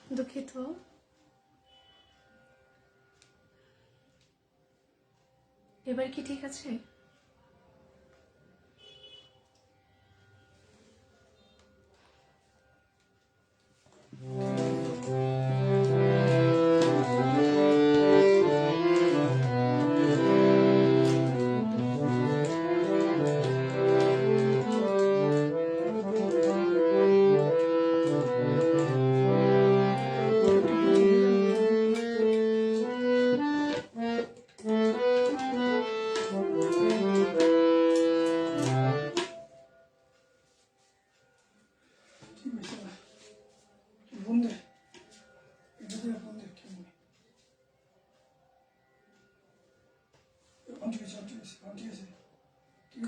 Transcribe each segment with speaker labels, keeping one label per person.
Speaker 1: দুঃখিত। এবার কি ঠিক আছে?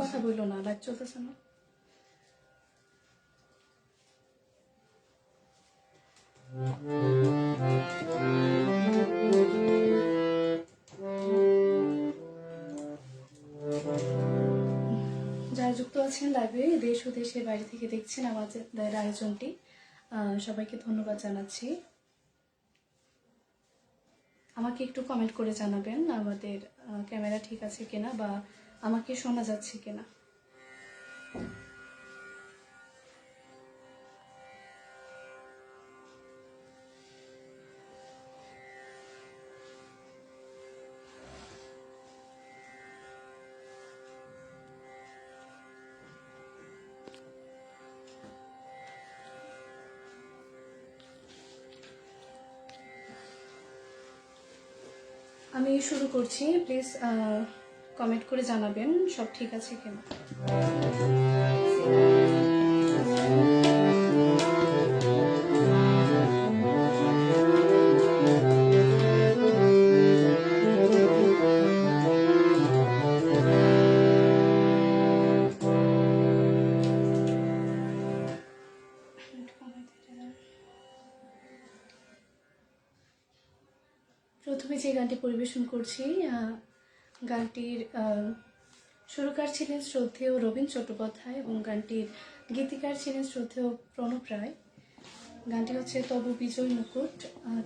Speaker 1: কথা বললো না, লাইভ চলতেছে না। যারা যুক্ত আছেন লাইভে, দেশ ও দেশের বাইরে থেকে দেখছেন আমাদের আয়োজনটি, সবাইকে ধন্যবাদ জানাচ্ছি। আমাকে একটু কমেন্ট করে জানাবেন আমাদের ক্যামেরা ঠিক আছে কিনা বা আমাকে শোনা যাচ্ছে কিনা। আমি শুরু করছি, প্লিজ কমেন্ট করে জানাবেন সব ঠিক আছে কিনা। প্রথমে যে গানটি পরিবেশন করছি, গানটির সুরকার ছিলেন শ্রদ্ধেয় রবীন চট্টোপাধ্যায় এবং গানটির গীতিকার ছিলেন শ্রদ্ধেয় প্রণব রায়। গানটি হচ্ছে তবু বিজয় মুকুট,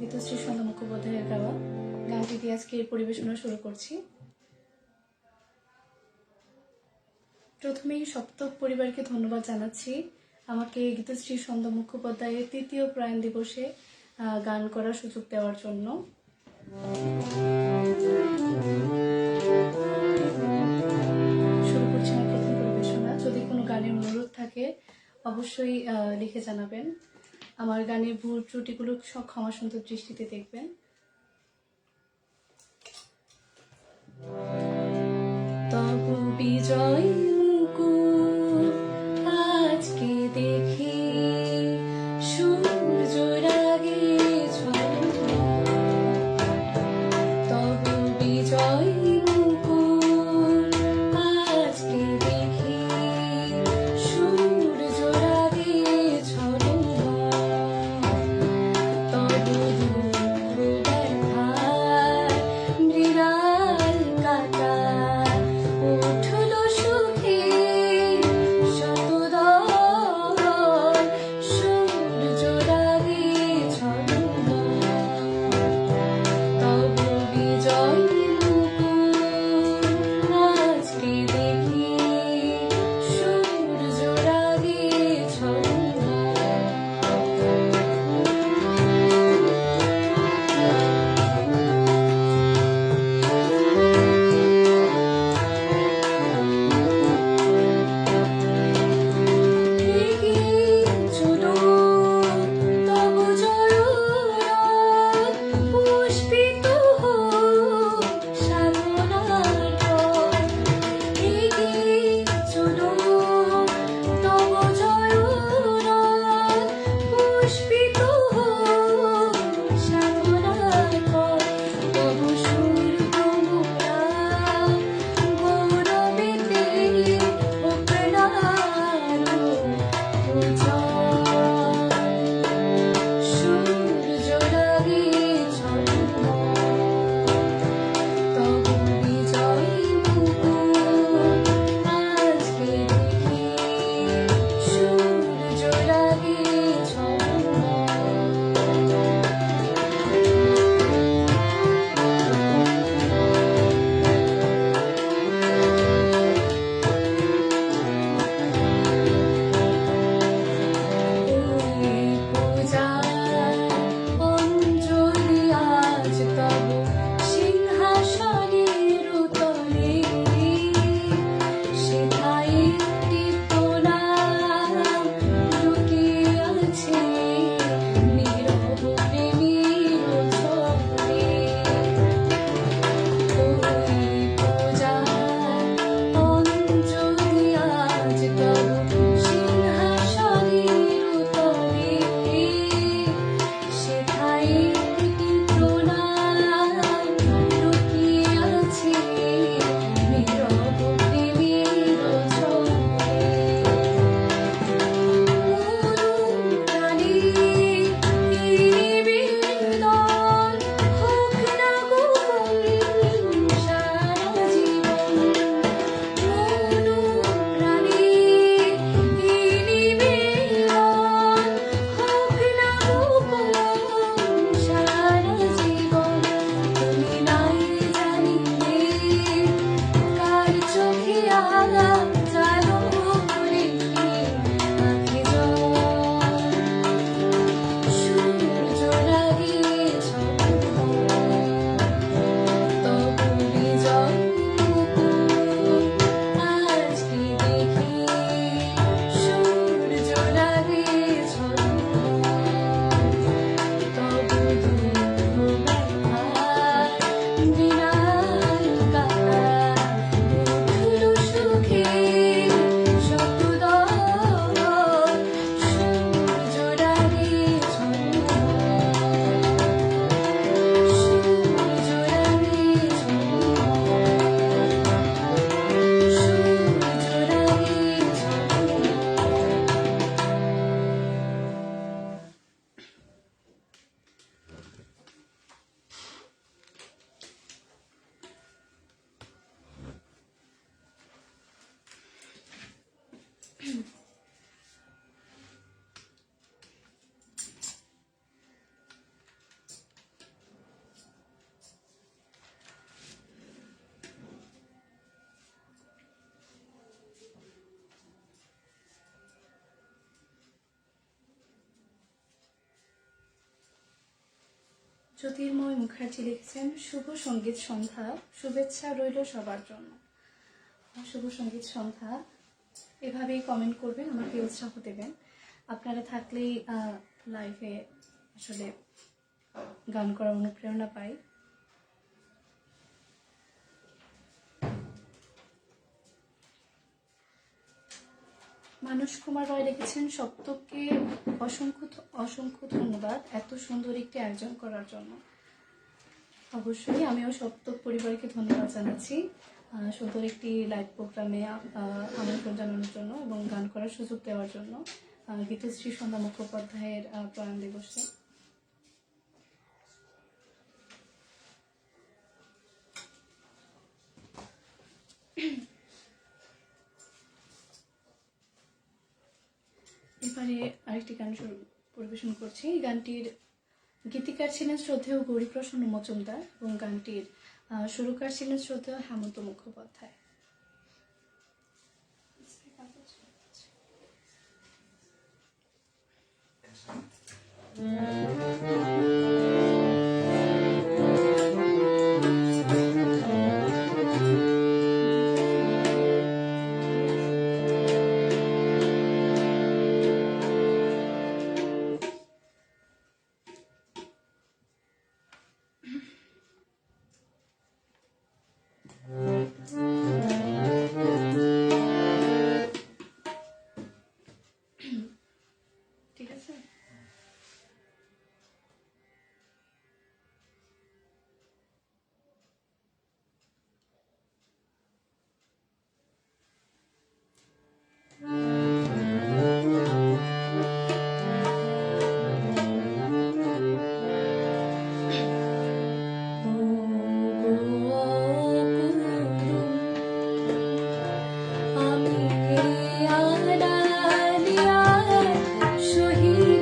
Speaker 1: গীতশ্রী সন্ধ্যা মুখোপাধ্যায়ের গাওয়া। গানটি দিয়ে আজকে পরিবেশনা শুরু করছি। প্রথমেই সপ্তক পরিবারকে ধন্যবাদ জানাচ্ছি আমাকে গীতশ্রী সন্ধ্যা মুখোপাধ্যায়ের ৩য় প্রয়াণ দিবসে গান করার সুযোগ দেওয়ার জন্য। শুরু করছি আমার প্রথম পরিবেশনা। যদি কোনো গানের অনুরোধ থাকে অবশ্যই লিখে জানাবেন। আমার গানের ভুল ত্রুটিগুলো সব ক্ষমা সুন্দর দৃষ্টিতে দেখবেন। তবু বিজয় মুকুট আজকে দেখি সূর্য রাগে ঝলমল। তবু বিজয় মুকুট আজকে দেখি সূর্য রাগে ঝলমল। তবু জ্যোতির্ময় মুখার্জি লিখেছেন শুভ সঙ্গীত সন্ধ্যা, শুভেচ্ছা রইল সবার জন্য। শুভ সঙ্গীত সন্ধ্যা, এভাবেই কমেন্ট করবেন, আমাকে উৎসাহ দেবেন। আপনারা থাকলেই লাইভে আসলে গান করার অনুপ্রেরণা পাই। মানস কুমার রয় লিখেছেন সপ্তককে অসংখ্য অসংখ্য ধন্যবাদ এত সুন্দর একটি আয়োজন করার জন্য। অবশ্যই আমিও সপ্তক পরিবারকে ধন্যবাদ জানাচ্ছি সুন্দর একটি লাইভ প্রোগ্রামে আমন্ত্রণ জানানোর জন্য এবং গান করার সুযোগ দেওয়ার জন্য গীতশ্রী সন্ধ্যা মুখোপাধ্যায়ের প্রয়াণ দিবসে। এবারে আরেকটি গান পরিবেশন করছি। এই গানটির গীতিকার ছিলেন শ্রদ্ধেয় গৌরীপ্রসন্ন মজুমদার এবং গানটির সুরকার ছিলেন শ্রদ্ধেয় হেমন্ত মুখোপাধ্যায়। ঠিক আছে। শহীদ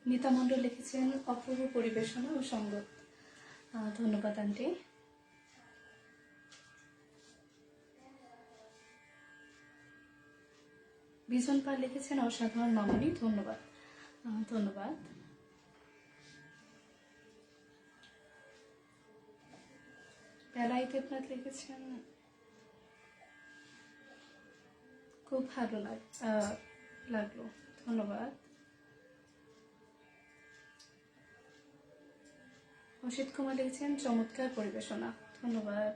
Speaker 1: নিতা মণ্ডল লিখেছেন অপূর্ব পরিবেশনা ও সঙ্গত। ধন্যবাদ আন্টি। বিজন পাল লিখেছেন অসাধারণ মামনি, ধন্যবাদ। ধন্যবাদ। বেলাই দেবনাথ লিখেছেন খুব ভালো লাগলো, ধন্যবাদ। অসিত কুমার লিখেছেন চমৎকার পরিবেশনা, ধন্যবাদ।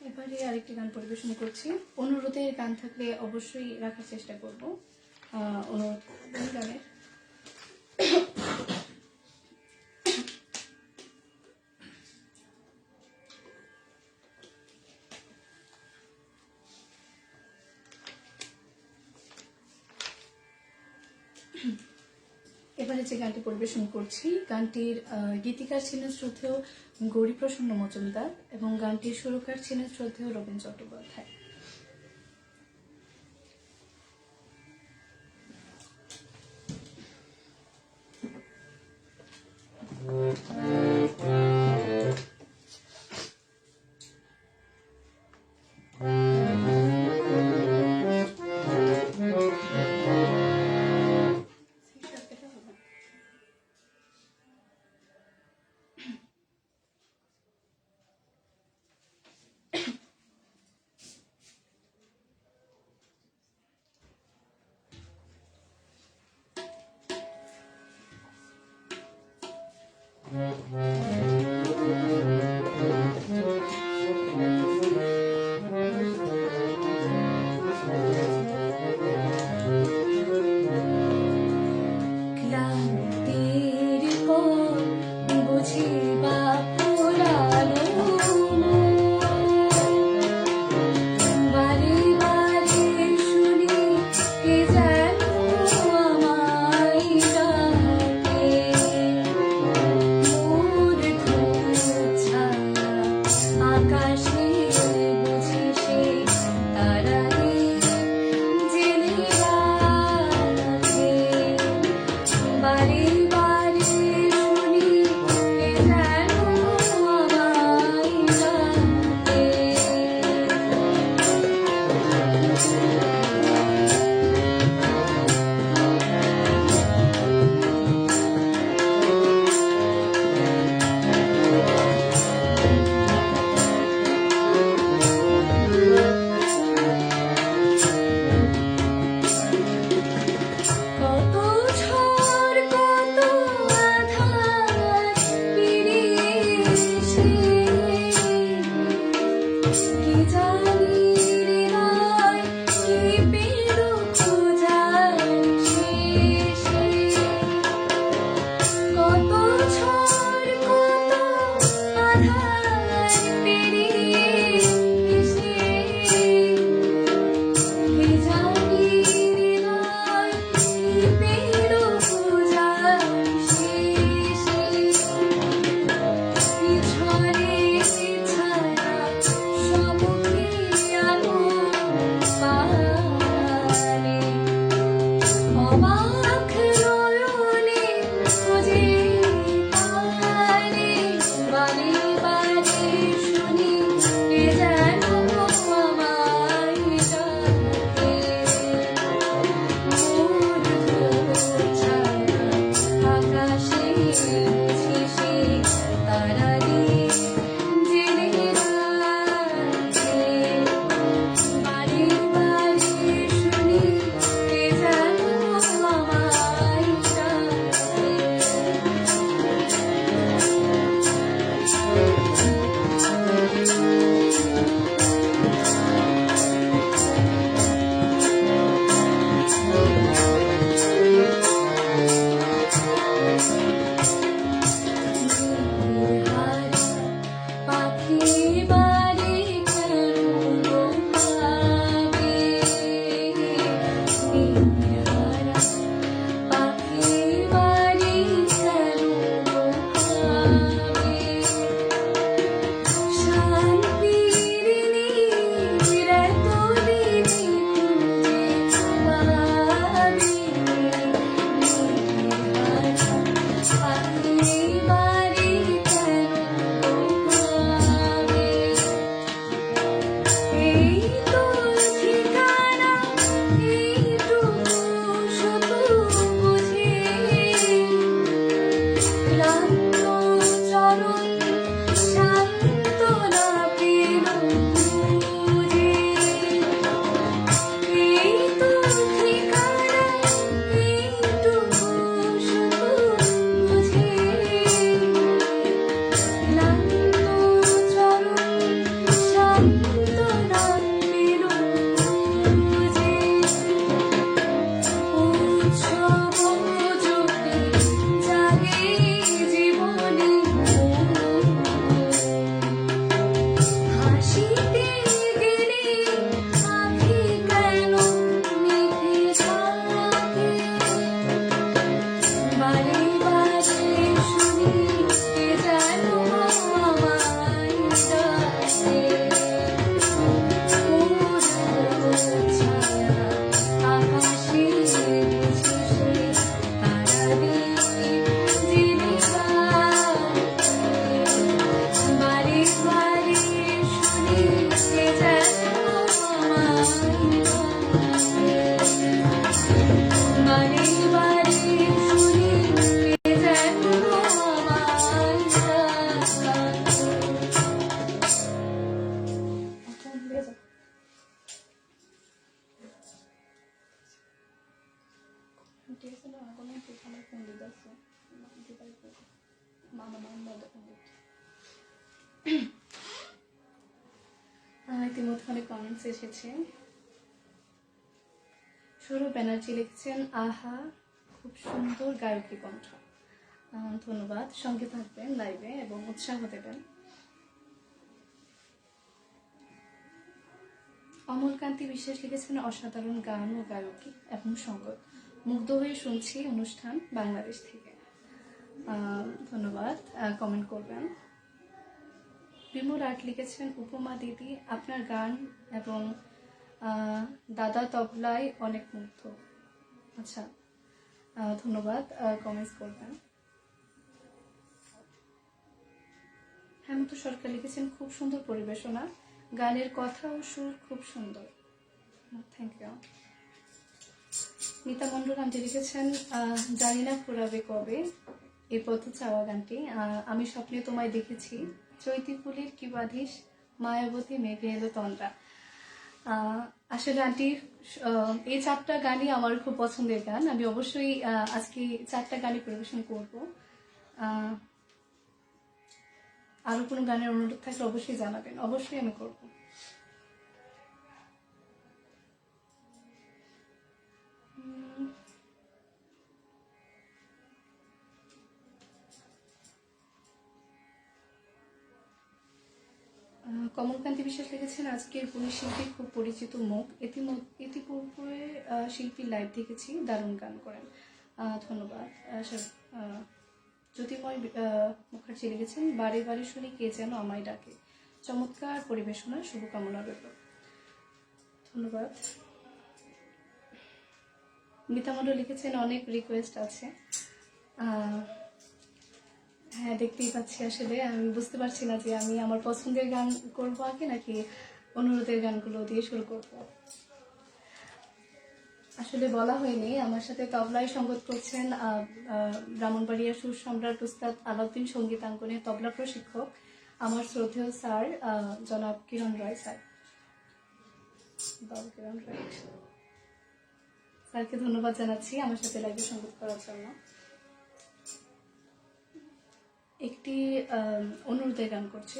Speaker 1: এবারে আরেকটি গান পরিবেশন করছি। অনুরোধের গান থাকলে অবশ্যই রাখার চেষ্টা করব। অনুরোধ গানের এবারে যে গানটি পরিবেশন করছি, গানটির গীতিকার ছিলেন শ্রদ্ধেয় গৌরীপ্রসন্ন মজুমদার এবং গানটির সুরকার ছিলেন শ্রদ্ধেয় রবীন চট্টোপাধ্যায়।
Speaker 2: Mama
Speaker 1: ইতিমধ্যে অনেক কমেন্টস এসেছে। সৌরভ ব্যানার্জি লিখছেন, আহা খুব সুন্দর গায়কী কণ্ঠ। ধন্যবাদ, সঙ্গে থাকবেন লাইভে এবং উৎসাহ দেবেন। অমলকান্তি বিশ্বাস লিখেছেন, অসাধারণ গান ও গায়কী এবং সঙ্গত, মুগ্ধ হয়ে শুনছি অনুষ্ঠান বাংলাদেশ থেকে। ধন্যবাদ, কমেন্ট করবেন। বিমল আর্ট লিখেছেন, উপমা দিদি আপনার গান এবং দাদা তবলায় অনেক মুগ্ধ। আচ্ছা, ধন্যবাদ, কমেন্টস করবেন। হেমন্ত সরকার লিখেছেন, খুব সুন্দর পরিবেশনা, গানের কথা ও সুর খুব সুন্দর। Thank you. Mita Mondal aunty লিখেছেন, জানি না ফুরাবে কবে এই পথ চাওয়া গানটি, আমি স্বপ্নে তোমায় দেখেছি, চৈতি ফুলের কি বাধিস, মায়াবতী মেঘে এলো তন্দ্রা। আসলে আন্টি এই 4টা গানই আমার খুব পছন্দের গান, আমি অবশ্যই আজকে 4টা গানই পরিবেশন করব। আরো কোনো গানের অনুরোধ থাকলে অবশ্যই জানাবেন, অবশ্যই আমি করব। কমলকান্তি বিশ্বাস লিখেছেন, আজকের পরিশিল্পী খুব পরিচিত মুখ, ইতিপূর্বে শিল্পীর লাইভ দেখেছি, দারুণ গান করেন। ধন্যবাদ। জ্যোতির্ময় মুখার্জি লিখেছেন, বারে বারে শুনি কে যেন আমায় ডাকে, চমৎকার পরিবেশনা, শুভকামনা রইল। ধন্যবাদ। মিতা মণ্ডল লিখেছেন, অনেক রিকোয়েস্ট আছে। হ্যাঁ, দেখতেই পাচ্ছি, আসলে আমি বুঝতে পারছি না যে আমি আমার পছন্দের গান করবো আগে নাকি অনুরোধের গানগুলো দিয়ে শুরু করব। আসলে বলা হয়নি, আমার সাথে তবলায় সঙ্গত করছেন ব্রাহ্মণবাড়িয়া সুর সম্রাট উস্তাদ আলাউদ্দিন সঙ্গীতাঙ্গনের তবলা প্রশিক্ষক আমার শ্রদ্ধেয় স্যার জনাব কিরণ রায় স্যার। কিরণ রায় স্যারকে ধন্যবাদ জানাচ্ছি আমার সাথে লাইভে সঙ্গত করার জন্য। একটি অনুরোধের গান করছি।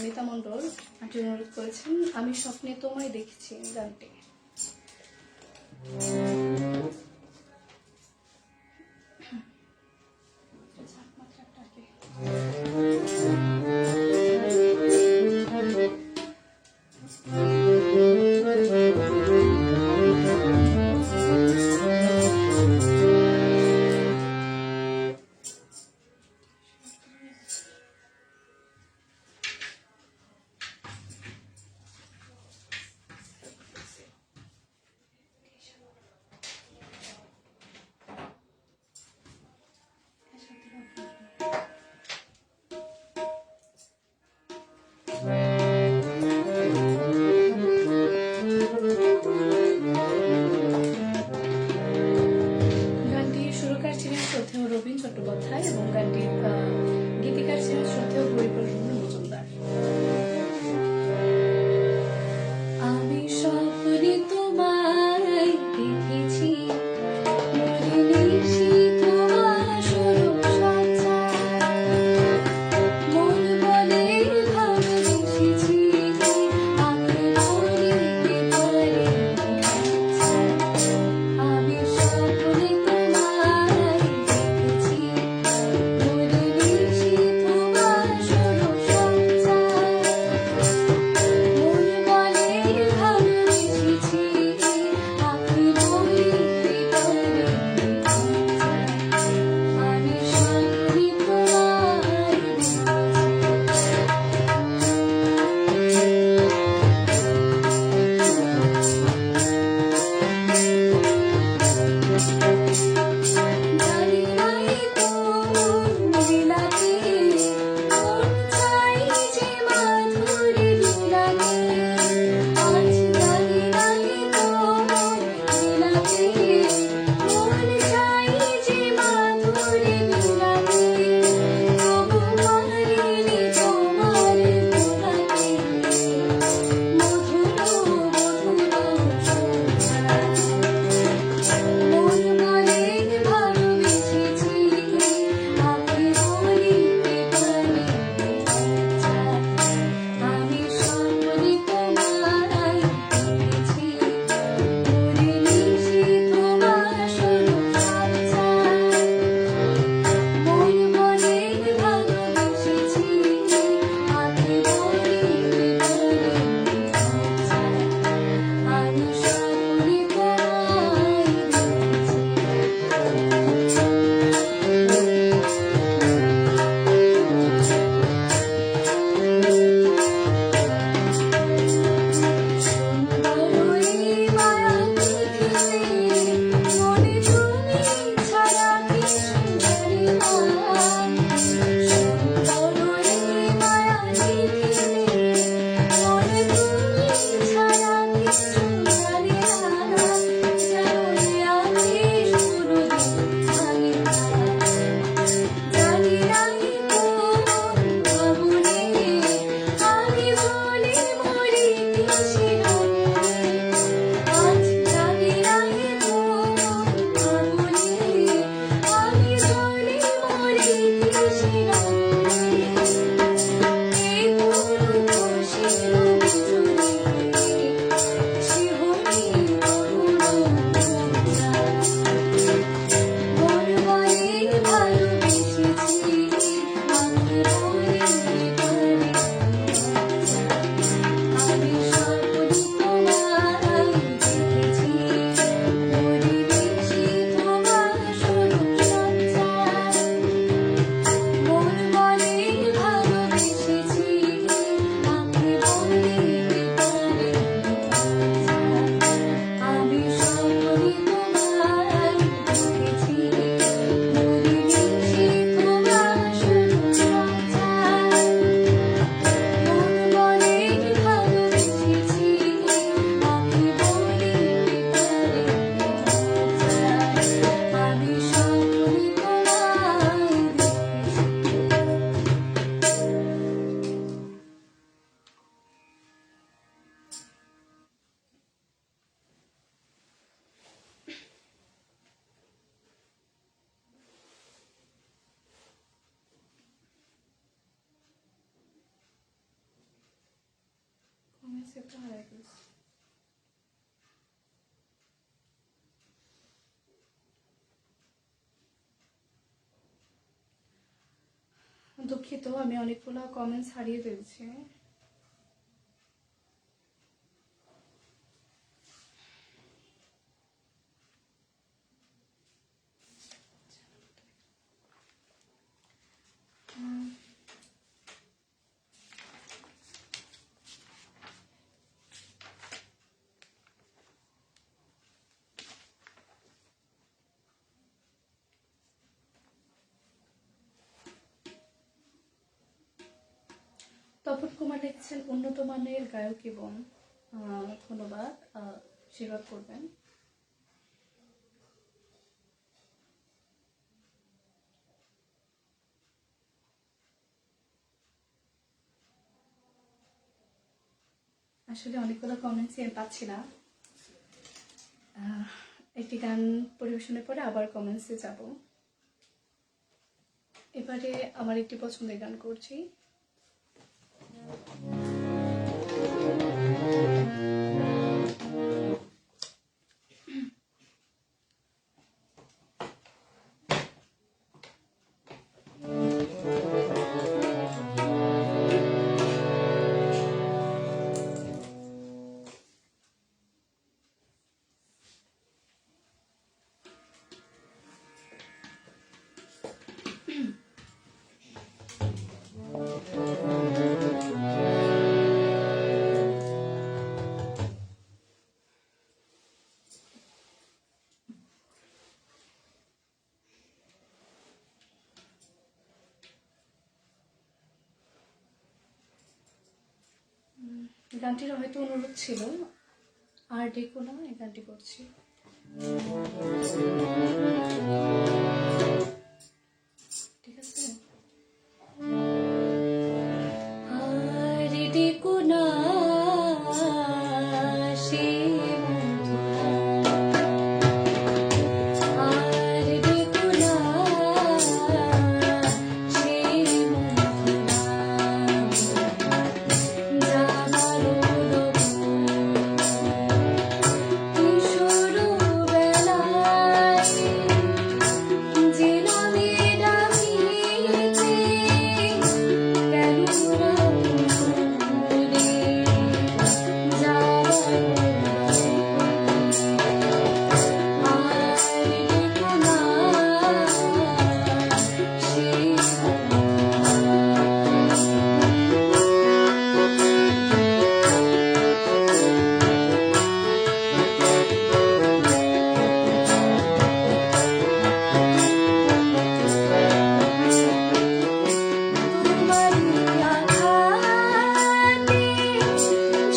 Speaker 1: মিতা মণ্ডল আন্টি অনুরোধ করেছেন, আমি স্বপ্নে তোমায় দেখছি গানটি। একটা হারাই গেছে। দুঃখিত, আমি অনেকগুলো কমেন্টস হারিয়ে ফেলছি। তপন কুমার লিখছেন উন্নত মানের গায়ক এবং ধন্যবাদ, আশীর্বাদ করবেন। আসলে অনেকগুলো কমেন্টসই আমি পাচ্ছি না। একটি গান পরিবেশনের পরে আবার কমেন্টসে যাব। এবারে আমার একটি পছন্দের গান করছি। গানটির হয়তো অনুরোধ ছিল, আর ডেকো না, এই গানটি করছি। ঠিক আছে। আর ডেকো না সে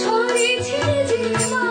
Speaker 1: ছড়িয়েছে জীবন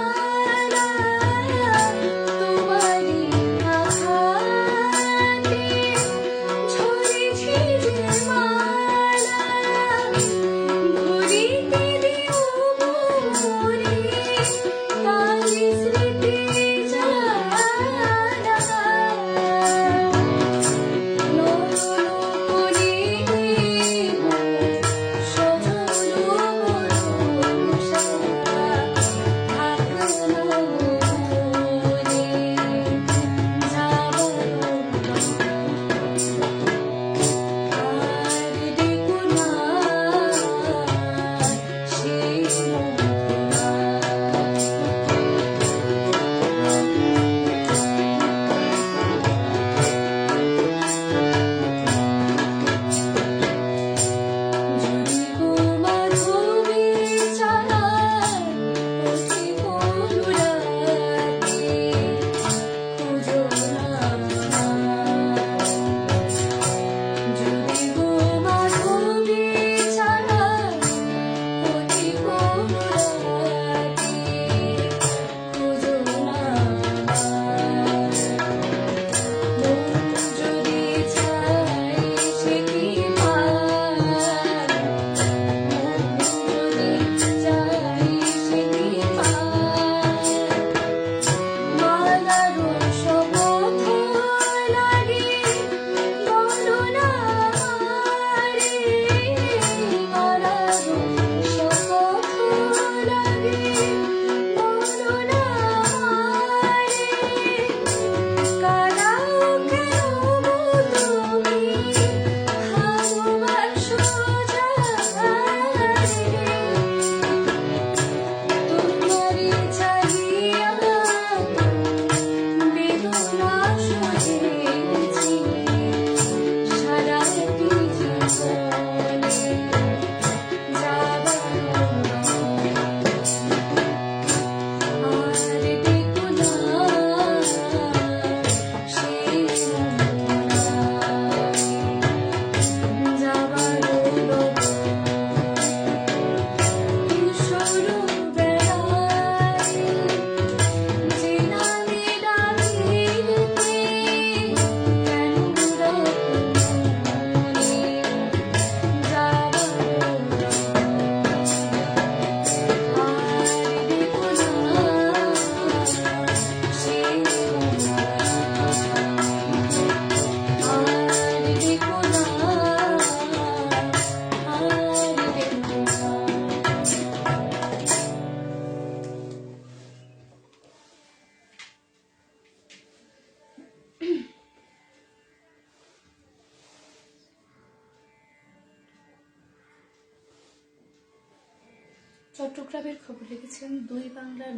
Speaker 1: চট্টগ্রামের খবর লিখেছেন দুই বাংলার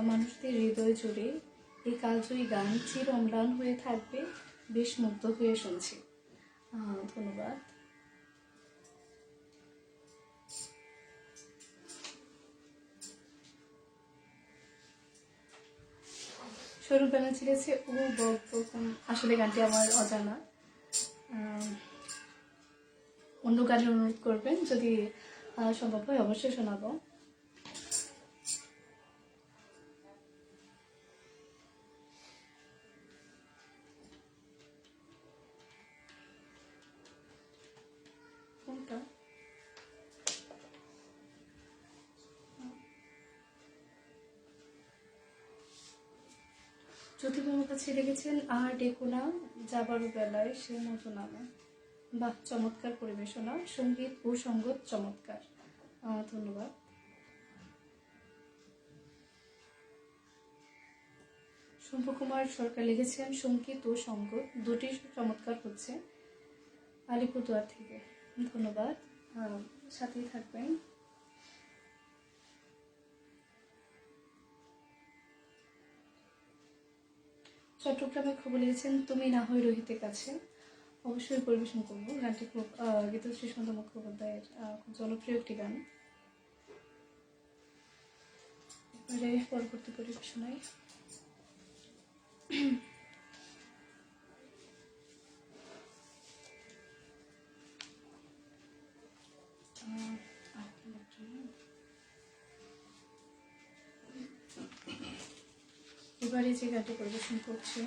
Speaker 1: মানুষদের হৃদয় জুড়ে এই কালজয়ী গান চির অম্লান হয়ে থাকবে, বেশ মুগ্ধ হয়ে শুনছি। ধন্যবাদ। স্বরূপ ব্যানার্জি লিখেছে ও বকবক। আসলে গানটি আমার অজানা, অন্য গানের অনুরোধ করবেন, যদি সম্ভব হয় অবশ্যই শোনাবো। কোনটা? জ্যোতিবাবুর কাছে লিখেছেন আর ডেকো না যাবারও বেলায় সে মতো নামে। বাহ, চমৎকার পরিবেশনা, সঙ্গীত ও সঙ্গত চমৎকার। ধন্যবাদ। শম্ভু কুমার সরকার লিখেছেন সঙ্গীত ও সঙ্গত দুটি চমৎকার হচ্ছে, আলিপুরদুয়ার থেকে। ধন্যবাদ, সাথেই থাকবেন। চট্টগ্রামের খবর লিখেছেন তুমি না হয় রোহিতের কাছে। অবশ্যই পরিবেশন করবো। গানটি খুব গীতশ্রী সন্ধ্যা মুখোপাধ্যায়ের খুব জনপ্রিয় একটি গান। পরবর্তী পরিবেশনায় এবারে যে গানটি পরিবেশন করছি,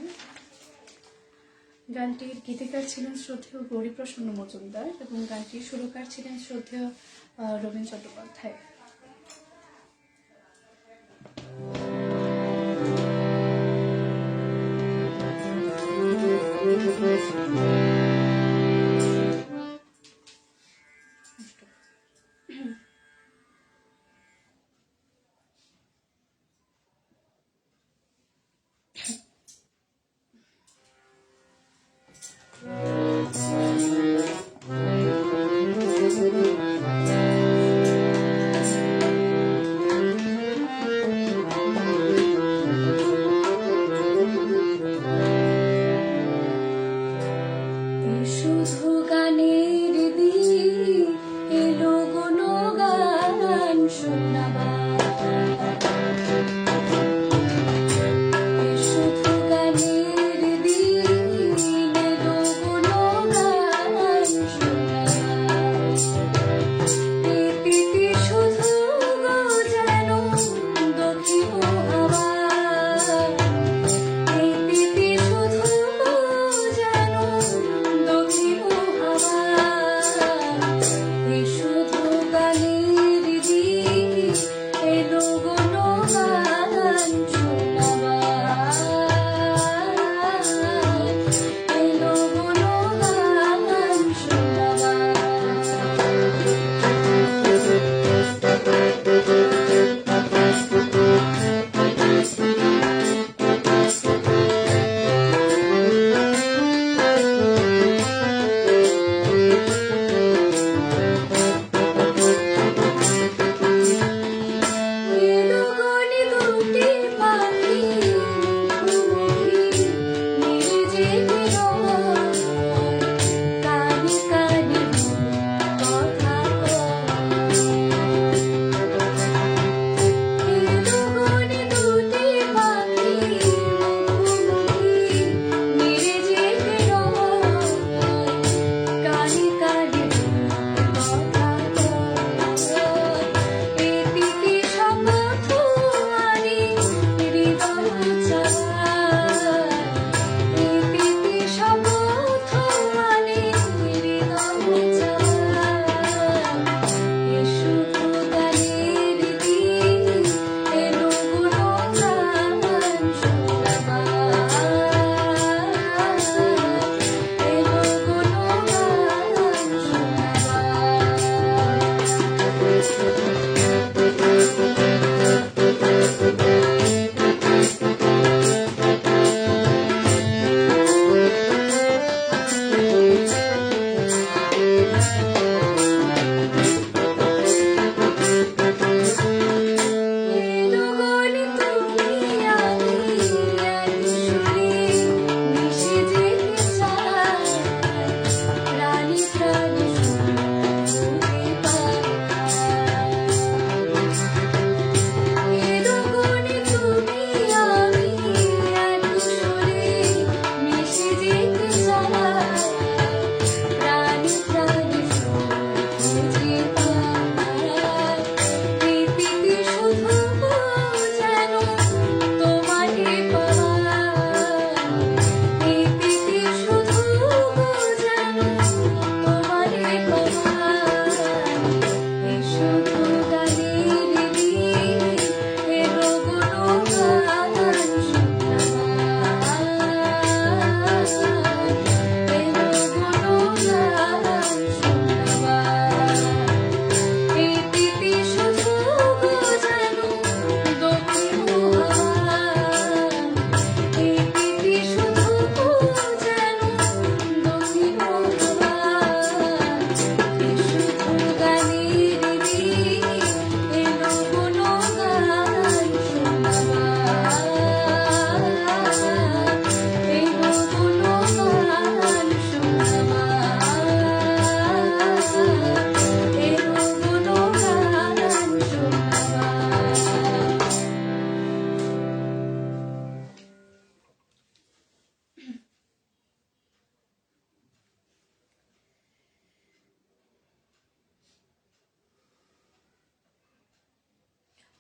Speaker 1: গানটির গীতিকার ছিলেন শ্রদ্ধেয় গৌরীপ্রসন্ন মজুমদার এবং গানটির সুরকার ছিলেন শ্রদ্ধেয় রবীন চট্টোপাধ্যায়।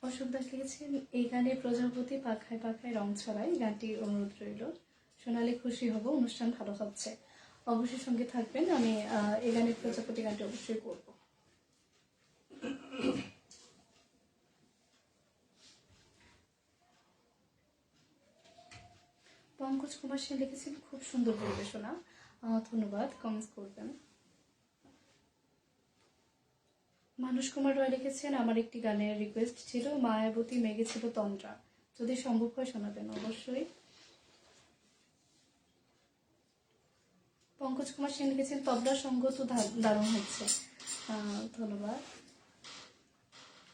Speaker 1: অশোক দাস লিখেছেন, এই গানে প্রজাপতি পাখায় পাখায় রং ছড়ায়, গানটি অনুরোধ রইল, শোনালে খুশি হব, অনুষ্ঠান ভালো হচ্ছে, অবশ্যই সঙ্গে থাকবেন। আমি এই গানের প্রজাপতি গানটি অবশ্যই করব। পঙ্কজ কুমার সেন লিখেছেন, খুব সুন্দর পরিবেশনা, ধন্যবাদ, কমেন্টস করবেন। মানুষ কুমার রয় লিখেছেন, আমার একটি গানের রিকোয়েস্ট ছিল, মায়াবতী মেঘে ছিল তন্দ্রা, যদি সম্ভব হয় শোনাবেন। অবশ্যই। পঙ্কজ কুমার সেন লিখেছেন, তবলার সঙ্গ তো দারুণ হচ্ছে, ধন্যবাদ।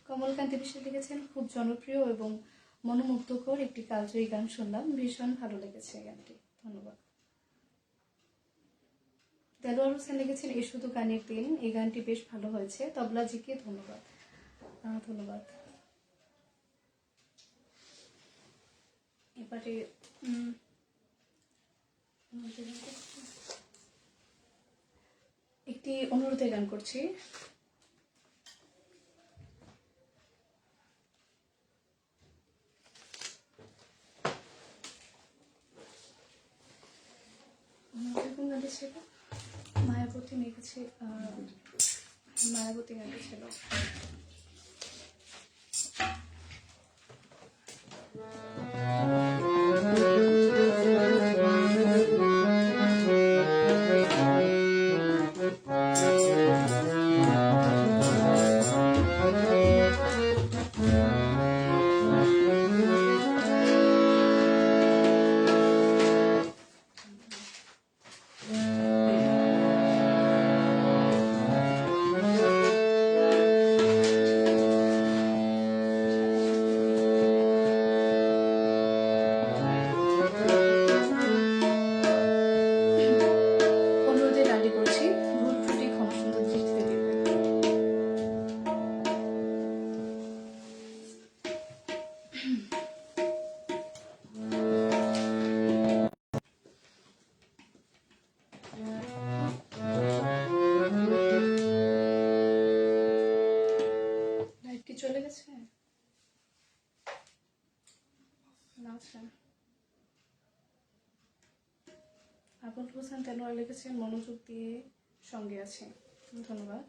Speaker 1: কমলকান্তি বিশ্বাস লিখেছেন, খুব জনপ্রিয় এবং মনোমুগ্ধকর একটি কালজয়ী গান শুনলাম, ভীষণ ভালো লেগেছে গানটি, ধন্যবাদ। দেলোয়ার হোসেন লিখেছেন, এ শুধু গানের দিন, এই গানটি বেশ ভালো হয়েছে, তবলাজিকে ধন্যবাদ, ধন্যবাদ। এবারে একটি অনুরোধের গান করছি। গানটি ছিল মায়াবতী মেঘেছে, মায়াবতী গানটি ছিল। চলে গেছে না? আবুল হোসেন তেলোয়ার লিখেছেন, মনোযোগ দিয়ে সঙ্গে আছে, ধন্যবাদ।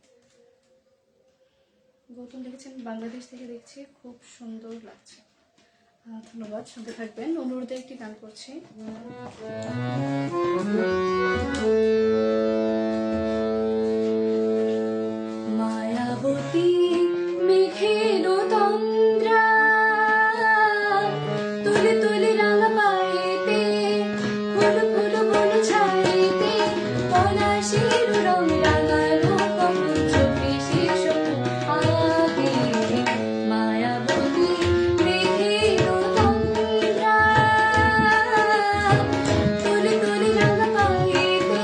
Speaker 1: গৌতম লিখেছেন, বাংলাদেশ থেকে দেখছি, খুব সুন্দর লাগছে, ধন্যবাদ, সঙ্গে থাকবেন। অনুরোধে একটি গান করছি। মায়াবতী মেঘের তন্দ্রা, তুলে তুলে রাঙা পায়েতে, ফুল ফুল বন ছাইতে, পলাশের রং রাঙালো কখন চোখে শেষ আগে। মায়াবতী মেঘের তন্দ্রা, তুলে তুলে রাঙা পায়েতে,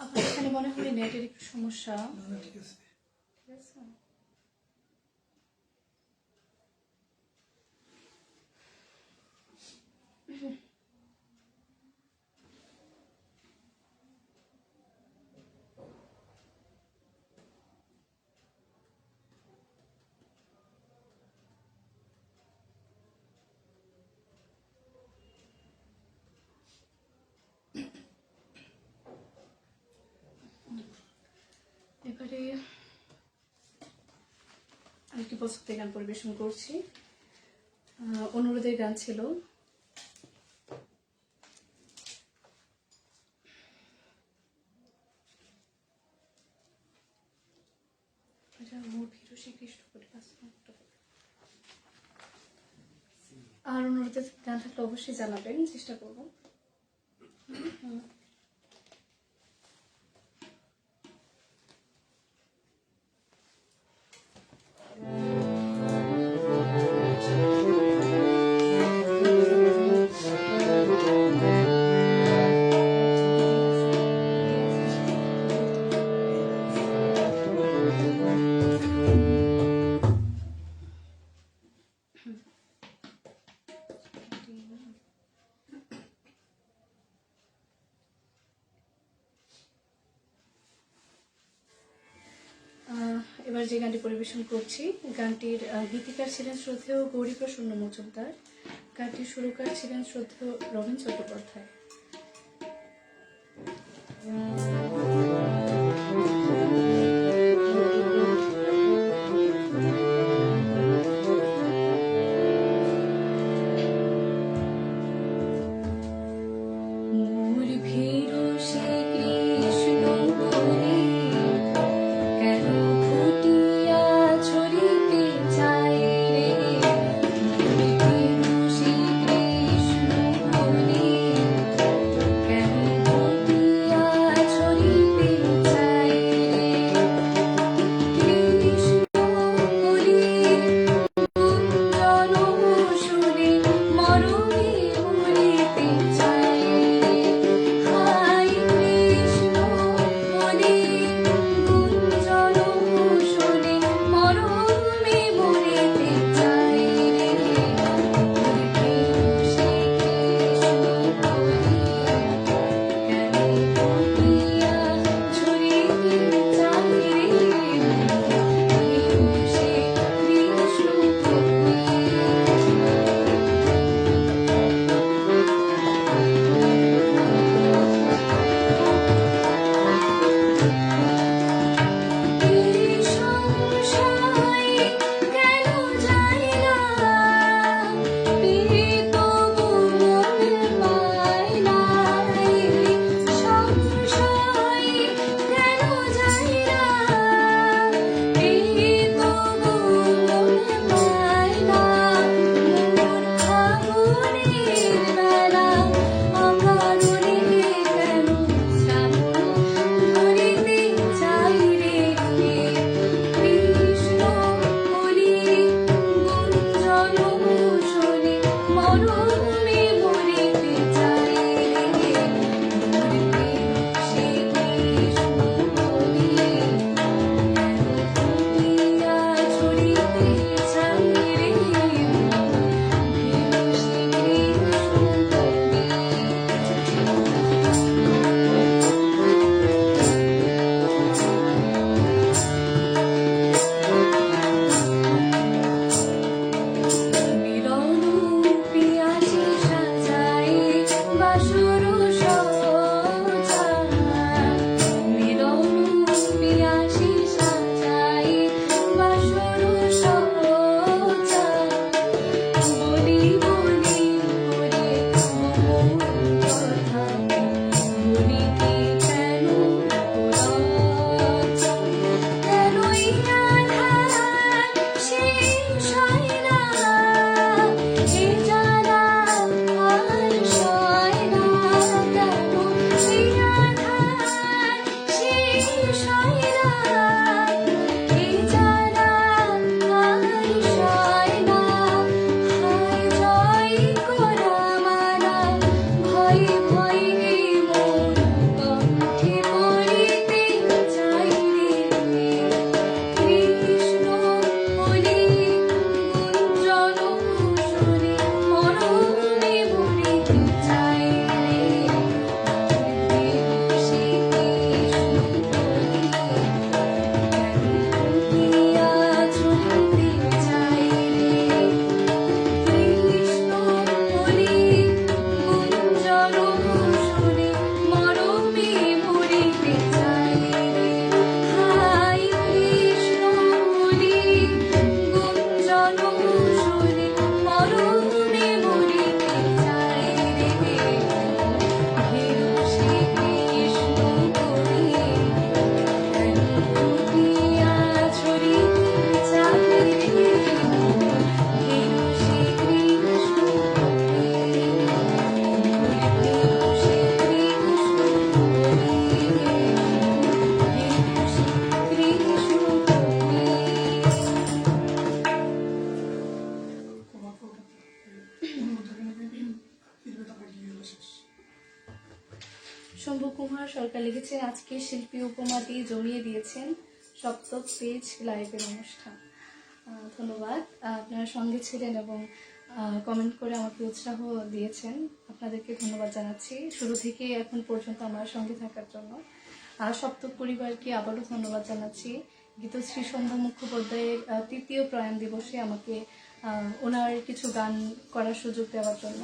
Speaker 1: আপনার এখানে মনে হয় নেটের একটু সমস্যা।
Speaker 2: ঠিক আছে।
Speaker 1: ঠিক আছে। এবারে আরেকটি পছন্দের গান পরিবেশন করছি। অনুরোধের গান ছিল। আর অনুরোধের গান থাকলে অবশ্যই জানাবেন, চেষ্টা করবো। এবার যে গানটি পরিবেশন করছি, গানটির গীতিকার ছিলেন শ্রদ্ধেয় গৌরীপ্রসন্ন মজুমদার, গানটির সুরকার ছিলেন শ্রদ্ধেয় রবীন চট্টোপাধ্যায়। ছড়ি শম্ভু কুমার সরকার লিখেছেন, আজকে শিল্পী উপমা দিয়ে জমিয়ে দিয়েছেন সপ্তক পেজ লাইভের অনুষ্ঠান। ধন্যবাদ, আপনারা সঙ্গে ছিলেন এবং কমেন্ট করে আমাকে উৎসাহ দিয়েছেন। আপনাদেরকে ধন্যবাদ জানাচ্ছি শুরু থেকে এখন পর্যন্ত আমার সঙ্গে থাকার জন্য। সপ্তক পরিবারকে আবারও ধন্যবাদ জানাচ্ছি গীতশ্রী সন্ধ্যা মুখোপাধ্যায়ের তৃতীয় প্রয়াণ দিবসে আমাকে ওনার কিছু গান করার সুযোগ দেওয়ার জন্য।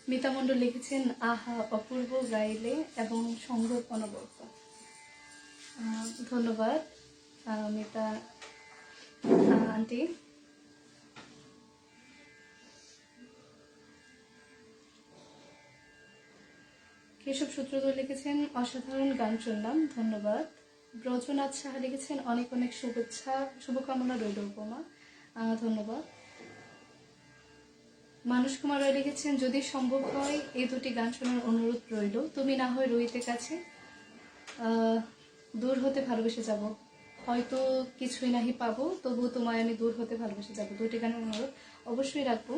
Speaker 1: মিতা মণ্ডল লিখেছেন, আহা অপূর্ব গাইলে এবং সঙ্গত অনবরত। ধন্যবাদ মিতা আন্টি। কেশব সূত্রধর লিখেছেন, অসাধারণ গান শুনলাম, ধন্যবাদ। ব্রজনাথ সাহা লিখেছেন, অনেক অনেক শুভেচ্ছা, শুভকামনা রইল উপমা, ধন্যবাদ। মানস কুমার রায় লিখেছেন, যদি সম্ভব হয় এই দুটি গান শোনার অনুরোধ রইল, তুমি না হয় রোহিতের কাছে, দূর হতে ভালোবেসে যাব, হয়তো কিছুই নাহি পাবো, তবুও তোমায় আমি দূর হতে ভালোবেসে যাব, দুটি গানের অনুরোধ অবশ্যই রাখবো।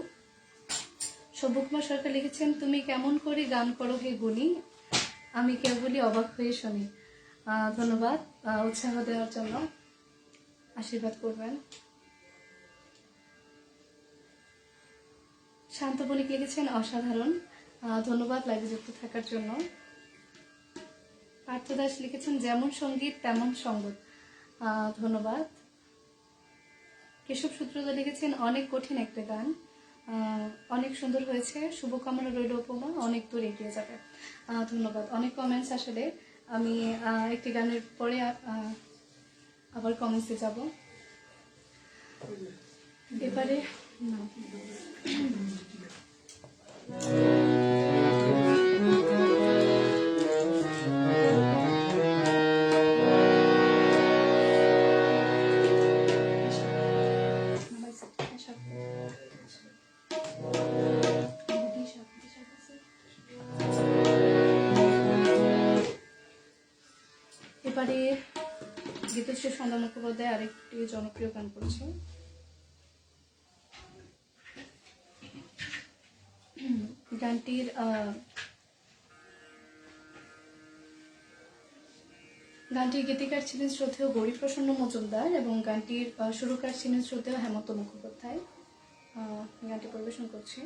Speaker 1: সব্য কুমার সরকার লিখেছেন, তুমি কেমন করে গান করো হে গুণী, আমি কেবলই অবাক হয়ে শুনি। ধন্যবাদ উৎসাহ দেওয়ার জন্য, আশীর্বাদ করবেন। শান্ত বণিক লিখেছেন, অসাধারণ, ধন্যবাদ লাইভে যুক্ত থাকার জন্য। পার্থ দাস লিখেছেন, যেমন সঙ্গীত তেমন সঙ্গত, ধন্যবাদ। কেশব সূত্রধর লিখেছেন, অনেক কঠিন একটা গান, অনেক সুন্দর হয়েছে, শুভকামনা রইল উপমা, অনেক দূর এগিয়ে যাবে, ধন্যবাদ। অনেক কমেন্টস আসলে, আমি একটি গানের পরে আবার কমেন্টসে যাব। এবারে এবারে গীতশ্রী সন্ধ্যা মুখোপাধ্যায় আরেকটি জনপ্রিয় গান করছে। গানটির গীতিকার ছিলেন শ্রদ্ধেয় গৌরীপ্রসন্ন মজুমদার এবং গানটির সুরকার ছিলেন শ্রদ্ধেয় হেমন্ত মুখোপাধ্যায়। গানটি পরিবেশন করছি।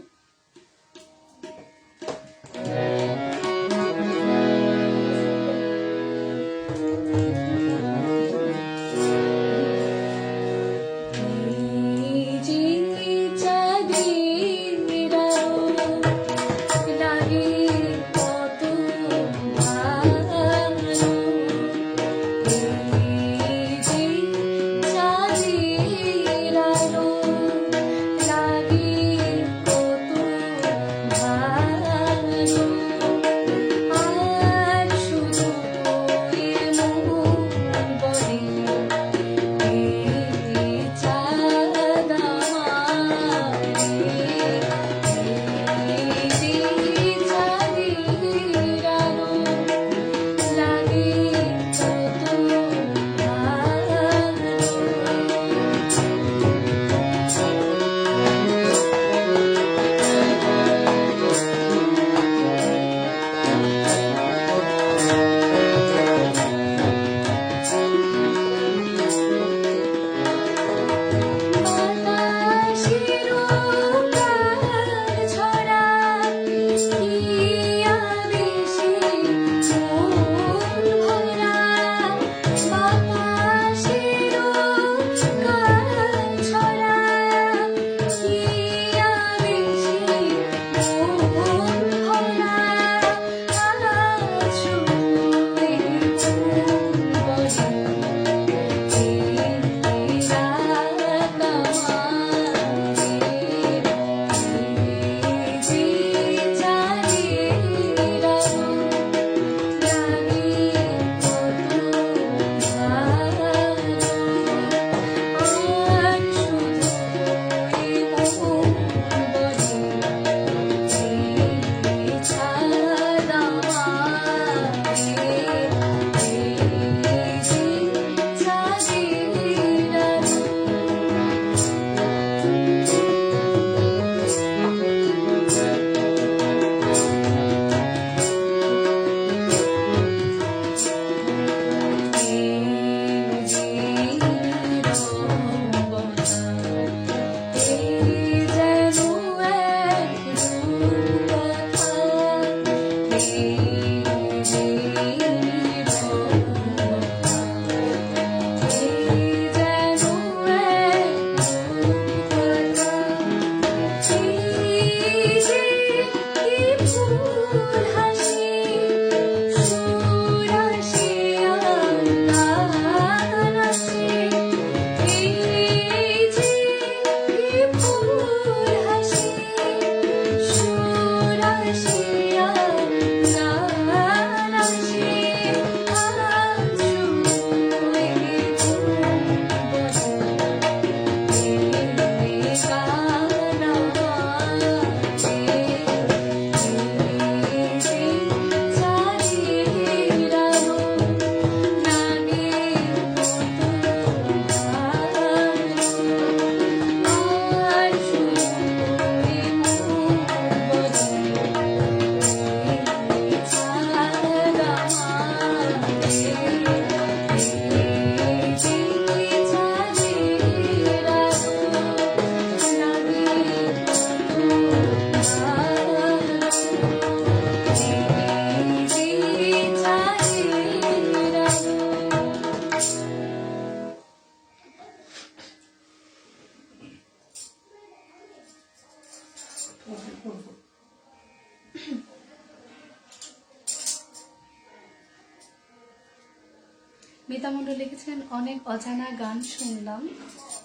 Speaker 1: মিতা মণ্ডল লিখেছেন, অনেক অজানা গান শুনলাম,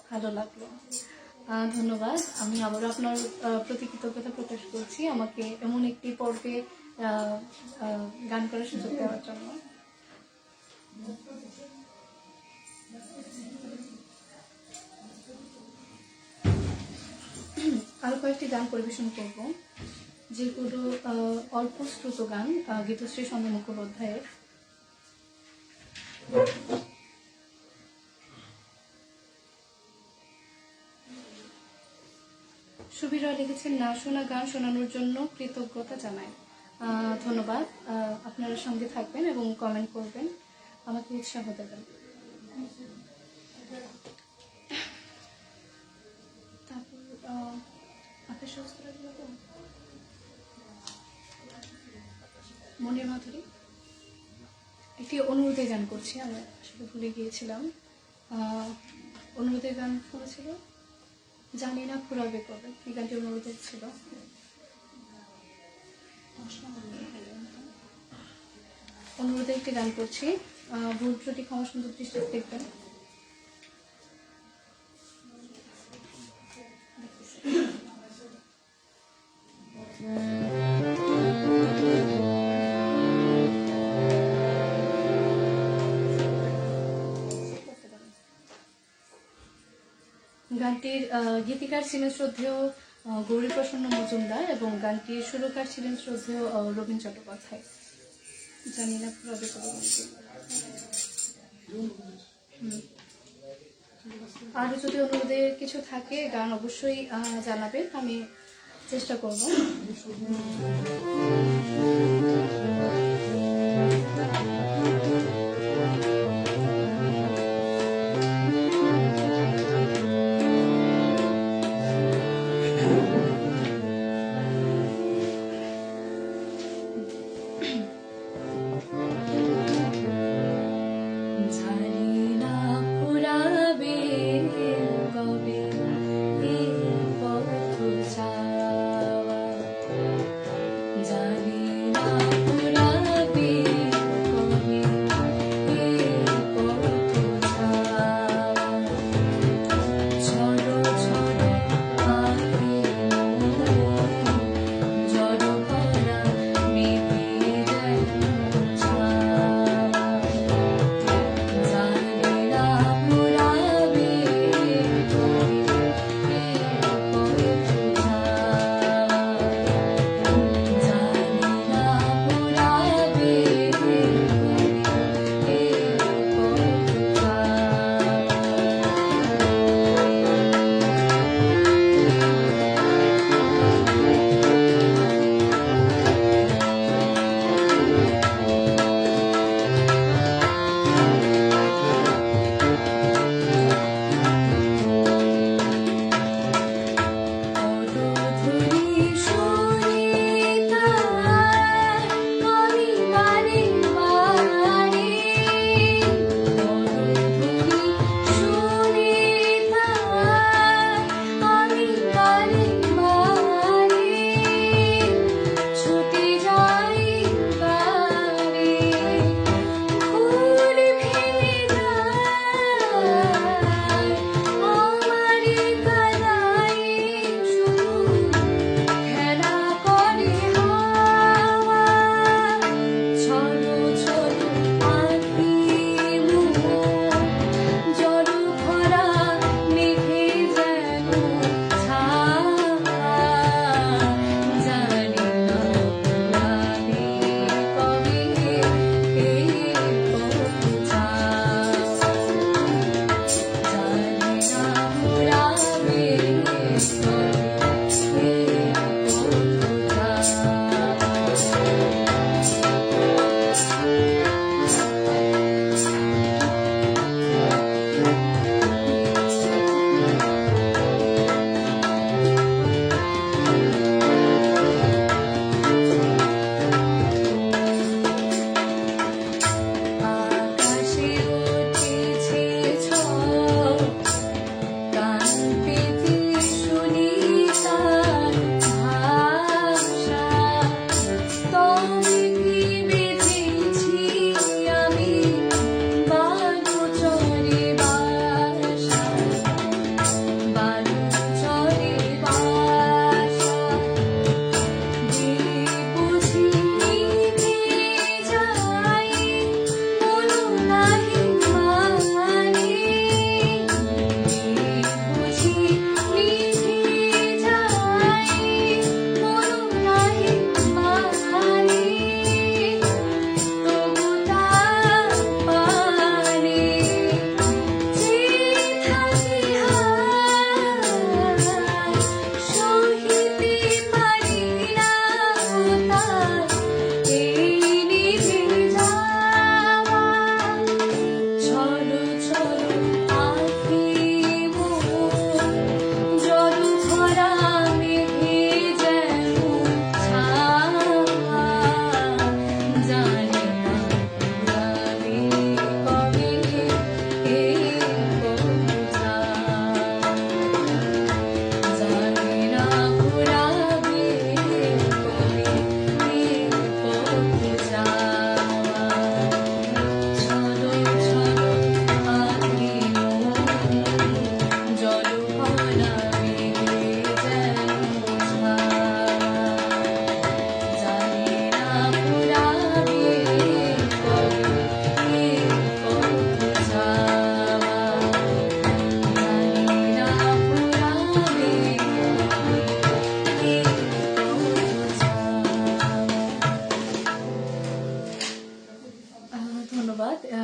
Speaker 1: ভালো লাগলো। ধন্যবাদ। আমি আবারও আপনার প্রতি কৃতজ্ঞতা প্রকাশ করছি আমাকে এমন একটি পর্বে গান করার সুযোগ দেওয়ার জন্য। আরো কয়েকটি গান পরিবেশন করব, যেগুলো অল্প শ্রুত গান, গীতশ্রী সন্ধ্যা মুখোপাধ্যায়ের। সুবীর রায় লিখেছেন, না শোনা গান শোনানোর জন্য কৃতজ্ঞতা জানাই। ধন্যবাদ। আপনারা সঙ্গে থাকবেন এবং কমেন্ট করবেন, আমাকে উৎসাহ দেবেন। তারপর মনের মাধুরী একটি অনুরোধে গান করছি, আমি আসলে ভুলে গিয়েছিলাম। অনুরোধের গান করেছিল জানি না ফুরাবে কবে, এই গানটি অনুরোধের ছিল। অনুরোধে একটি গান করছি, ভুল ত্রুটি ক্ষমা সুন্দর দৃষ্টিতে দেখবেন। গানটির গীতিকার ছিলেন শ্রদ্ধেয় গৌরীপ্রসন্ন মজুমদার এবং গানটির সুরকার ছিলেন শ্রদ্ধেয় রবীন চট্টোপাধ্যায়। জানি না পুরো কবে। আরও যদি অনুরোধের কিছু থাকে গান অবশ্যই জানাবেন, আমি চেষ্টা করব।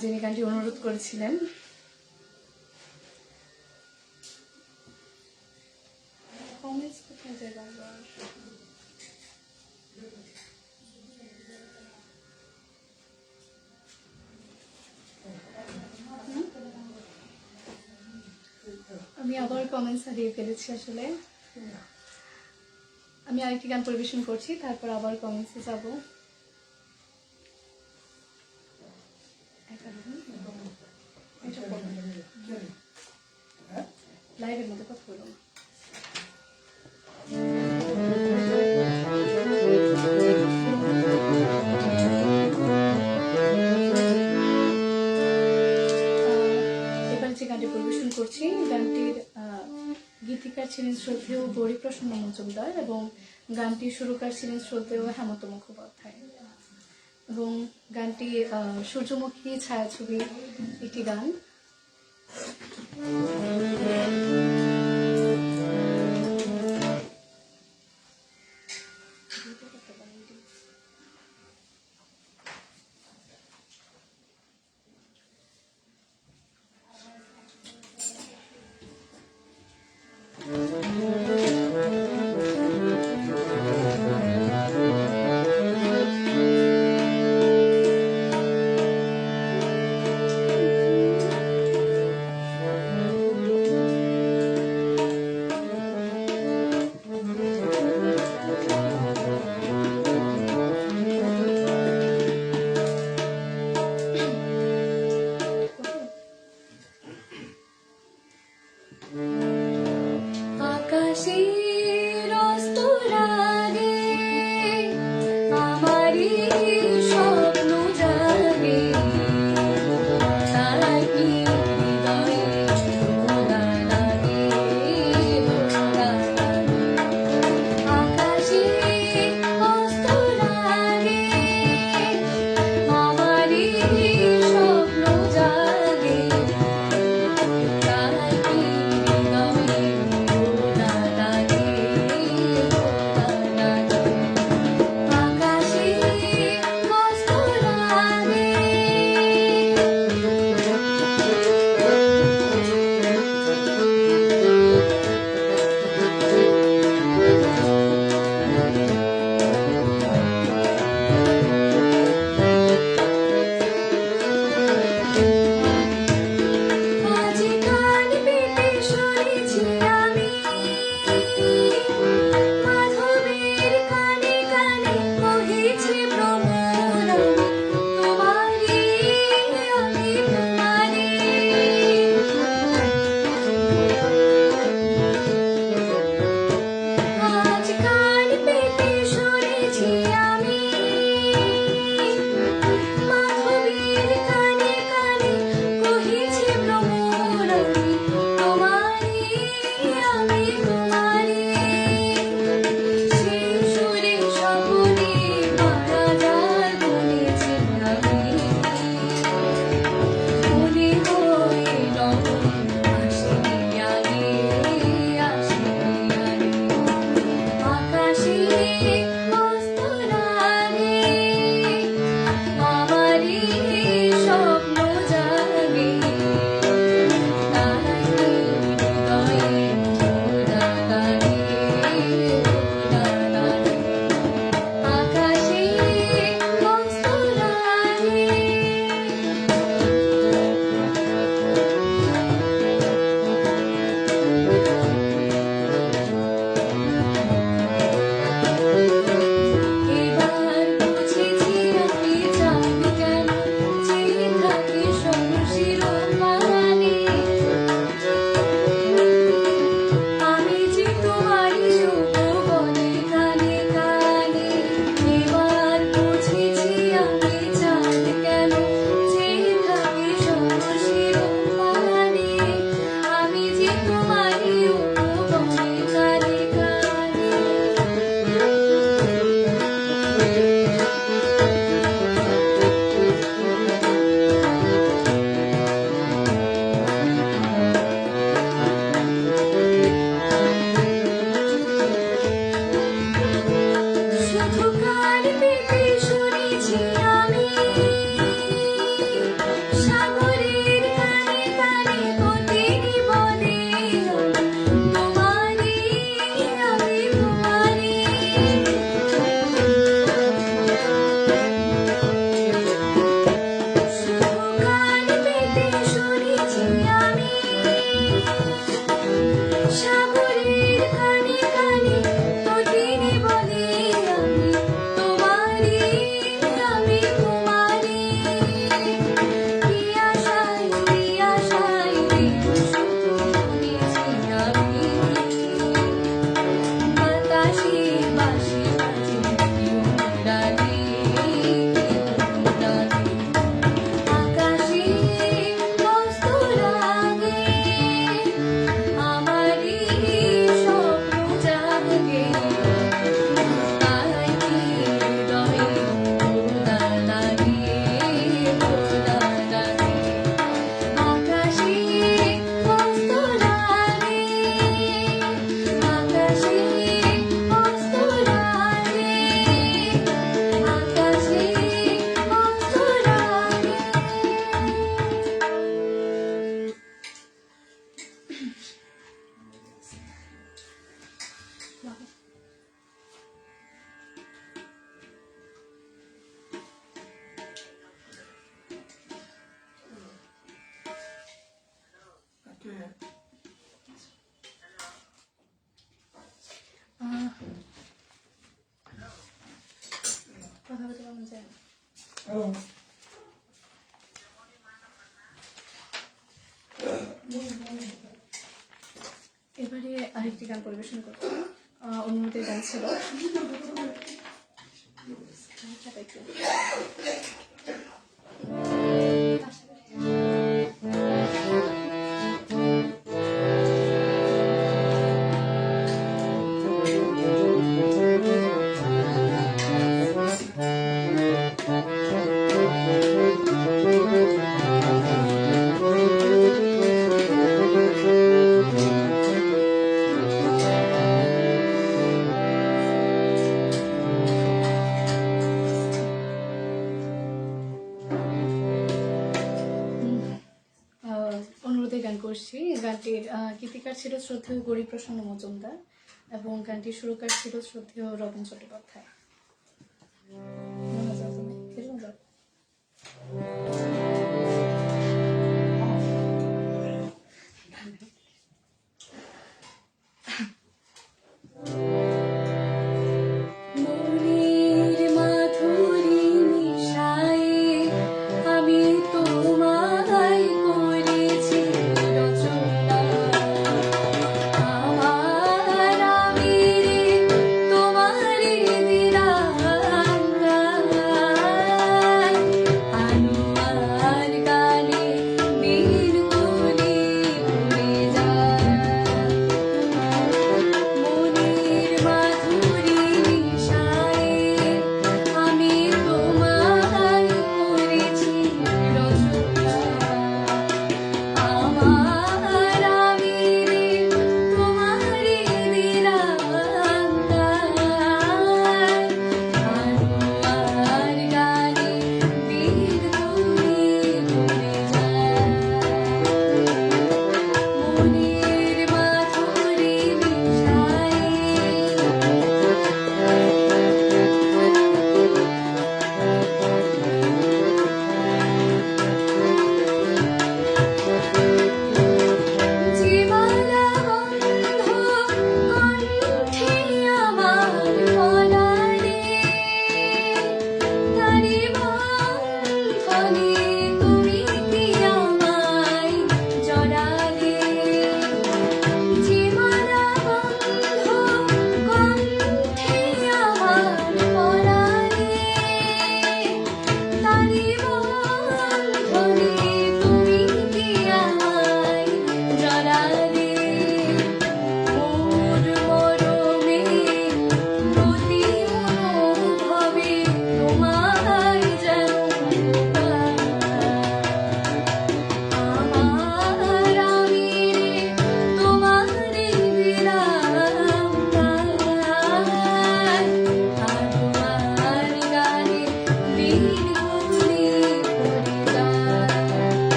Speaker 1: যিনি গানটি অনুরোধ করেছিলেন। আমি আবার কমেন্টস হারিয়ে ফেলেছি আসলে। আমি আরেকটি গান পরিবেশন করছি, তারপর আবার কমেন্টসে যাব। লাইভের মধ্যে কথা বলবো। এবার যে গানটি পরিবেশন করছি, গানটির গীতিকার ছিলেন শ্রদ্ধেয় গৌরীপ্রসন্ন মজুমদার এবং গানটির সুরকার ছিলেন শ্রদ্ধেয় হেমন্ত মুখোপাধ্যায়। এবং গানটি সূর্যমুখী ছায়াছবির একটি গান। শোনা যায় না। এবারে আরেকটি গান পরিবেশন করছি, অনুমতির গান ছিল। অনুরোধে গান করছি। গানটির গীতিকার ছিল শ্রদ্ধেয় গৌরীপ্রসন্ন মজুমদার এবং গানটির সুরকার ছিল শ্রদ্ধেয় রবীন চট্টোপাধ্যায়।
Speaker 2: তোমারি দিন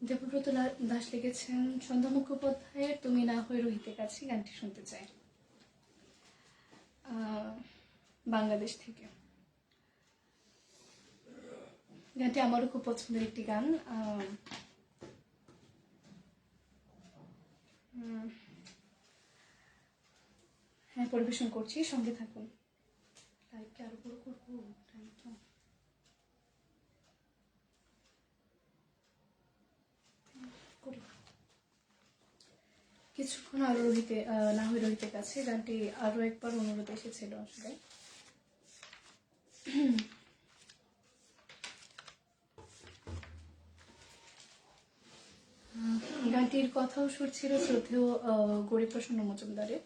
Speaker 1: দেবব্রত দাস লিখেছেন, সন্ধ্যা মুখোপাধ্যায়ের তুমি না হয়ে রোহিতের কাছে গানটি শুনতে চাই, বাংলাদেশ থেকে। গানটি আমারও খুব পছন্দের একটি গান। হ্যাঁ, পরিবেশন করছি, সঙ্গে থাকুন। লাইভকে আরো বড় করবো টাইমটা। কিছুক্ষণ আরো রোহিতে না হয়ে রোহিতের কাছে গানটি আরো একবার অনুরোধ এসেছিল আসলে। গানটির কথাও সুর ছিল শ্রদ্ধেয় গৌরীপ্রসন্ন মজুমদারের।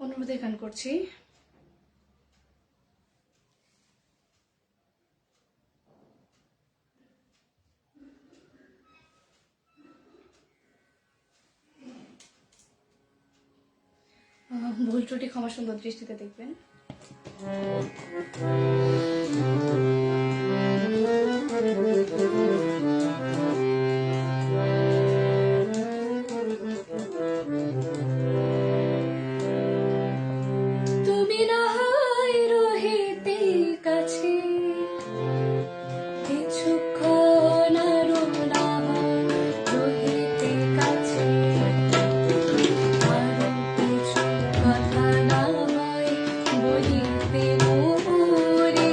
Speaker 1: অনুরোধে গান করছি। ভুল ত্রুটি ক্ষমা সুন্দর দৃষ্টিতে দেখবেন। তুমি না হয় রোহিতের কাছে কিছুক্ষণ আরো না হয় রোহিতের কাছে, আরো কিছু কথা না হয় বলিতে মোরে,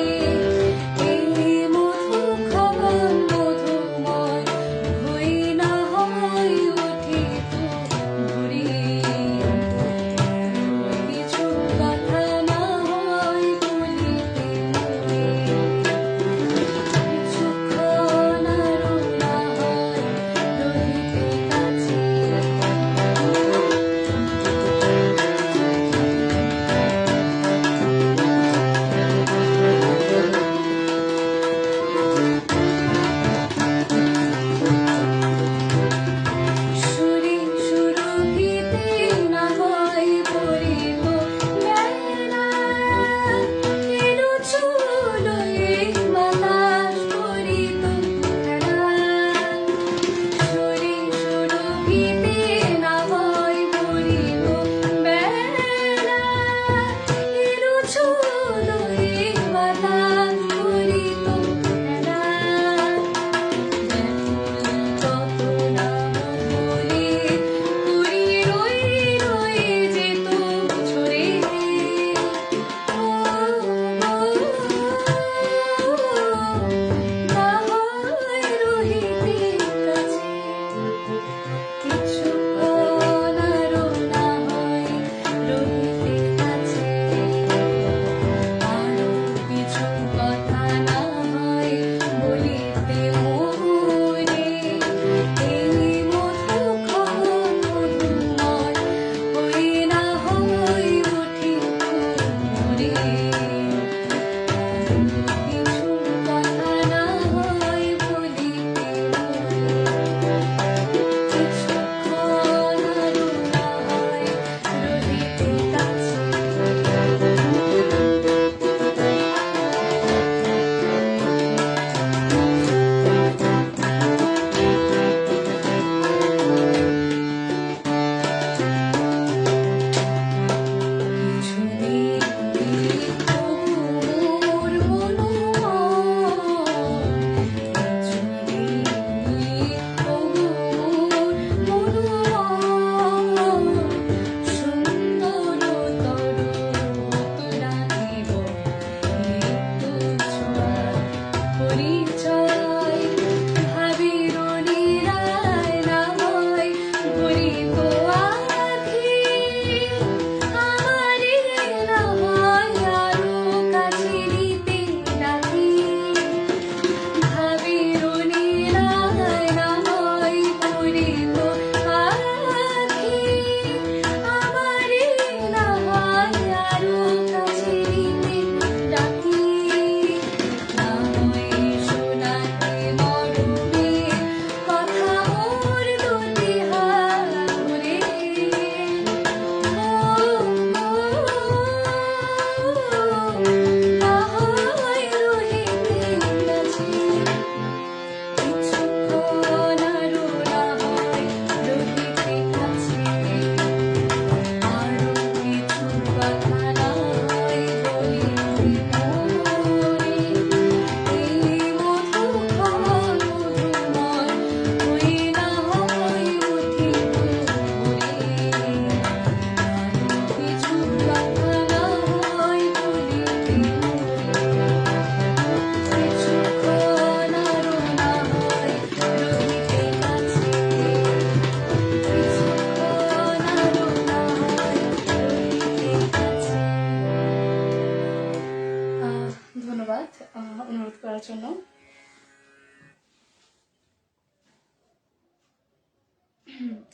Speaker 1: অনুরোধ করার জন্য।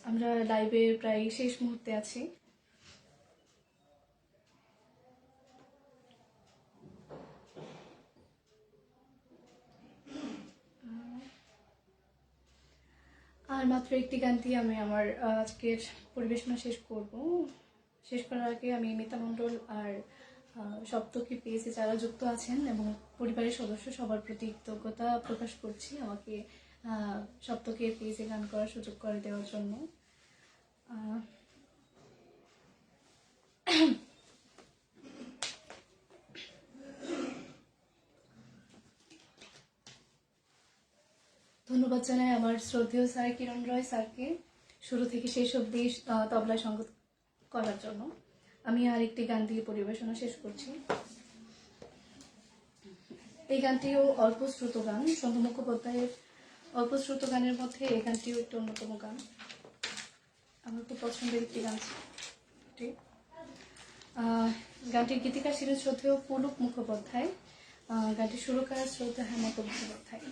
Speaker 1: আমরা লাইভে প্রায় শেষ মুহূর্তে আছি। আর মাত্র একটি গান দিয়ে আমি আমার আজকের পরিবেশনা শেষ করব। শেষ করার আগে আমি মিতা মণ্ডল আর সপ্তকী পেজে যারা যুক্ত আছেন এবং পরিবারের সদস্য সবার প্রতি কৃতজ্ঞতা প্রকাশ করছি আমাকে সপ্তকীর পেজে গান করার সুযোগ করে দেওয়ার জন্য। ধন্যবাদ জানাই আমার শ্রদ্ধেয় স্যার কিরণ রয় স্যারকে শুরু থেকে শেষ অবধি তবলায় সঙ্গত করার জন্য। আমি আরেকটি গান দিয়ে পরিবেশনা শেষ করছি। এই গানটিও অল্প শ্রুত গান, সন্ধ্যা মুখোপাধ্যায়ের অল্প শ্রুত গানের মধ্যে এই গানটিও একটি অন্যতম গান, আমার খুব পছন্দের একটি গান। গানটির গীতিকার ছিলেন শ্রদ্ধেয় পুলক মুখোপাধ্যায়, গানটির সুরকার শ্রদ্ধেয় হেমন্ত মুখোপাধ্যায়।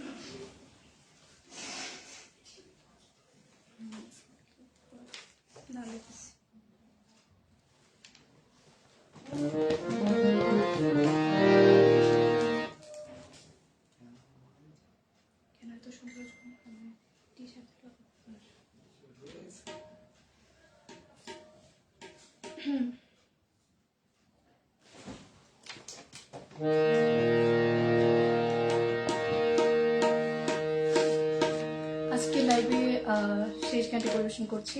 Speaker 1: আজকে লাইভে শেষ গানটি পরিবেশন করছি।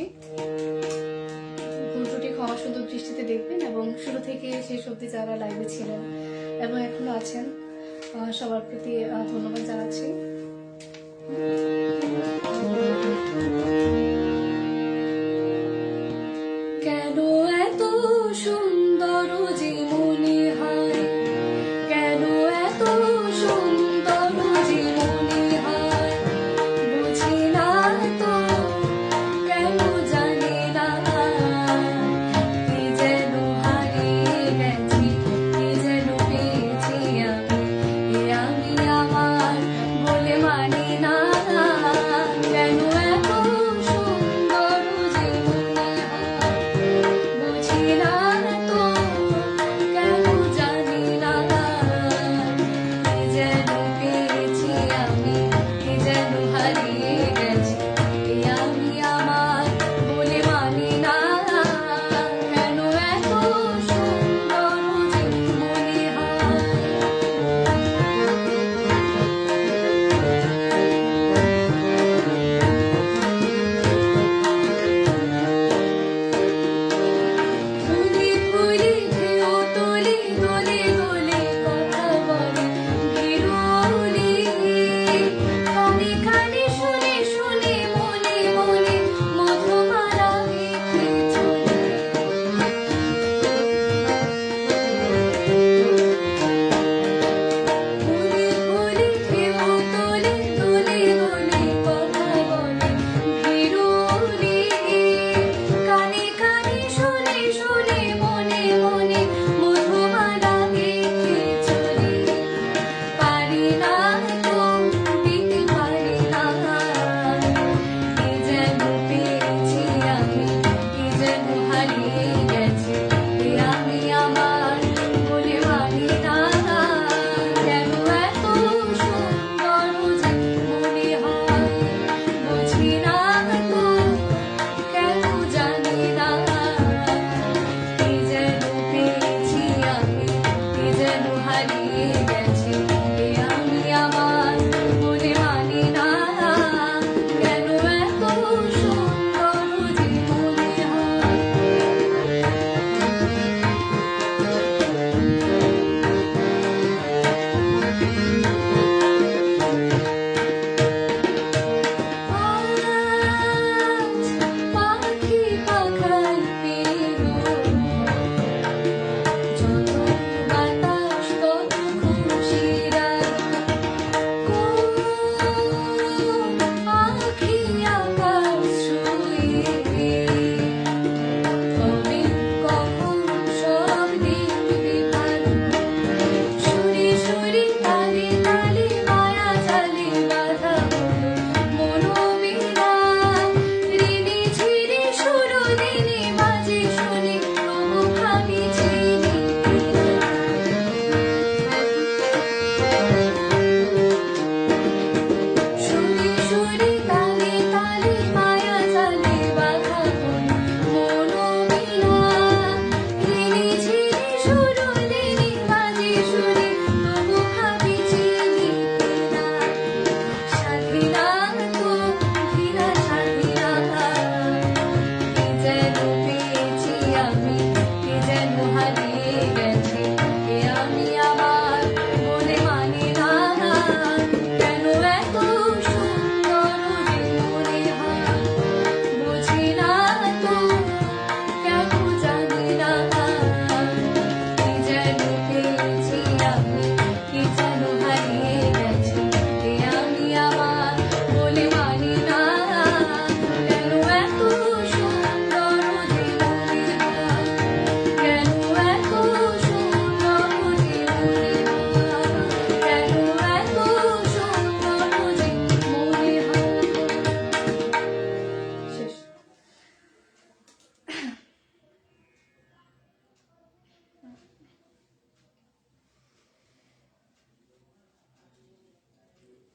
Speaker 1: ভুল ত্রুটি ক্ষমা সুন্দর দৃষ্টিতে দেখবেন এবং শুরু থেকে শেষ অবধি যারা লাইভে ছিলেন এবং এখনো আছেন সবার প্রতি ধন্যবাদ জানাচ্ছি। কেন এত সুন্দর যে মনে হয়, কেন এত সুন্দর যে মনে হয়, বুঝি না তো কেন জানি না, কি যেন হারিয়ে গেছি, কি যেন পেয়েছি আমি, আমি আমার বলে মানি না।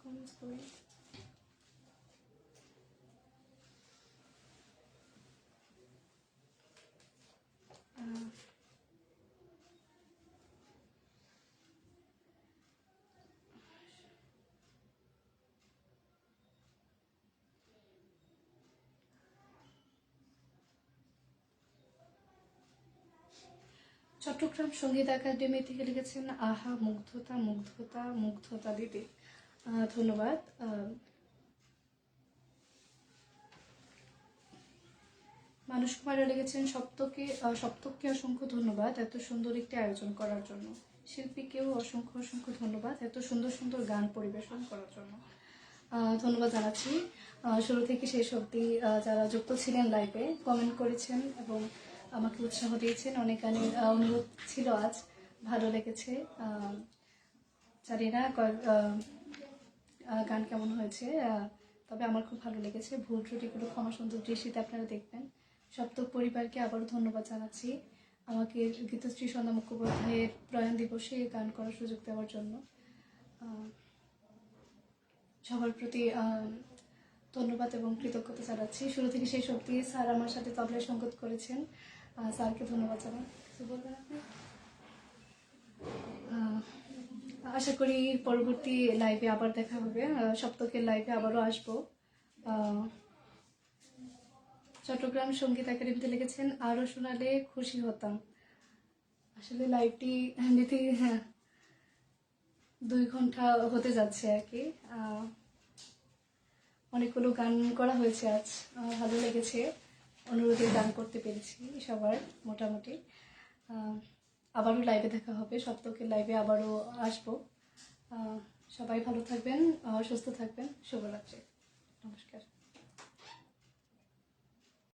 Speaker 1: কমেন্টস করি। চট্টগ্রাম সঙ্গীত একাডেমি থেকে লিখেছেন, আহা মুগ্ধতা মুগ্ধতা মুগ্ধতা দিদি। ধন্যবাদ। মানুষ কুমারও লিখেছেন, সপ্তককে অসংখ্য ধন্যবাদ এত সুন্দর একটি আয়োজন করার জন্য। শিল্পীকেও অসংখ্য অসংখ্য ধন্যবাদ এত সুন্দর সুন্দর গান পরিবেশন করার জন্য। ধন্যবাদ জানাচ্ছি। শুরু থেকে শেষ অবধি যারা যুক্ত ছিলেন লাইভে, কমেন্ট করেছেন এবং আমাকে উৎসাহ দিয়েছেন। অনেক গানের অনুরোধ ছিল আজ, ভালো লেগেছে। জানি না গান কেমন হয়েছে, তবে আমার খুব ভালো লেগেছে। ভুল ত্রুটিগুলো ক্ষমা সুন্দর দৃষ্টিতে আপনারা দেখবেন। সপ্তক পরিবারকে আবারও ধন্যবাদ জানাচ্ছি আমাকে গীতশ্রী সন্ধ্যা মুখোপাধ্যায়ের প্রয়াণ দিবসে গান করার সুযোগ দেওয়ার জন্য। সবার প্রতি ধন্যবাদ এবং কৃতজ্ঞতা জানাচ্ছি। শুরু থেকে শেষ অবধি স্যার আমার সাথে তবলায় সঙ্গত করেছেন, স্যারকে ধন্যবাদ জানাই। কিছু বলবেন আপনি? আশা করি পরবর্তী লাইভে আবার দেখা হবে, সপ্তকের লাইভে আবারও আসবো। চট্টগ্রাম সঙ্গীত একাডেমিতে লিখেছেন, আরও শোনালে খুশি হতাম। আসলে লাইভটি নিতে 2 ঘন্টা হতে যাচ্ছে আর কি। অনেকগুলো গান করা হয়েছে আজ, ভালো লেগেছে। অনুরোধে গান করতে পেরেছি সবার মোটামুটি। আবারও লাইভে দেখা হবে, সপ্তকের লাইভে আবারও আসবো। সবাই ভালো থাকবেন, সুস্থ থাকবেন। শুভরাত্রি, নমস্কার।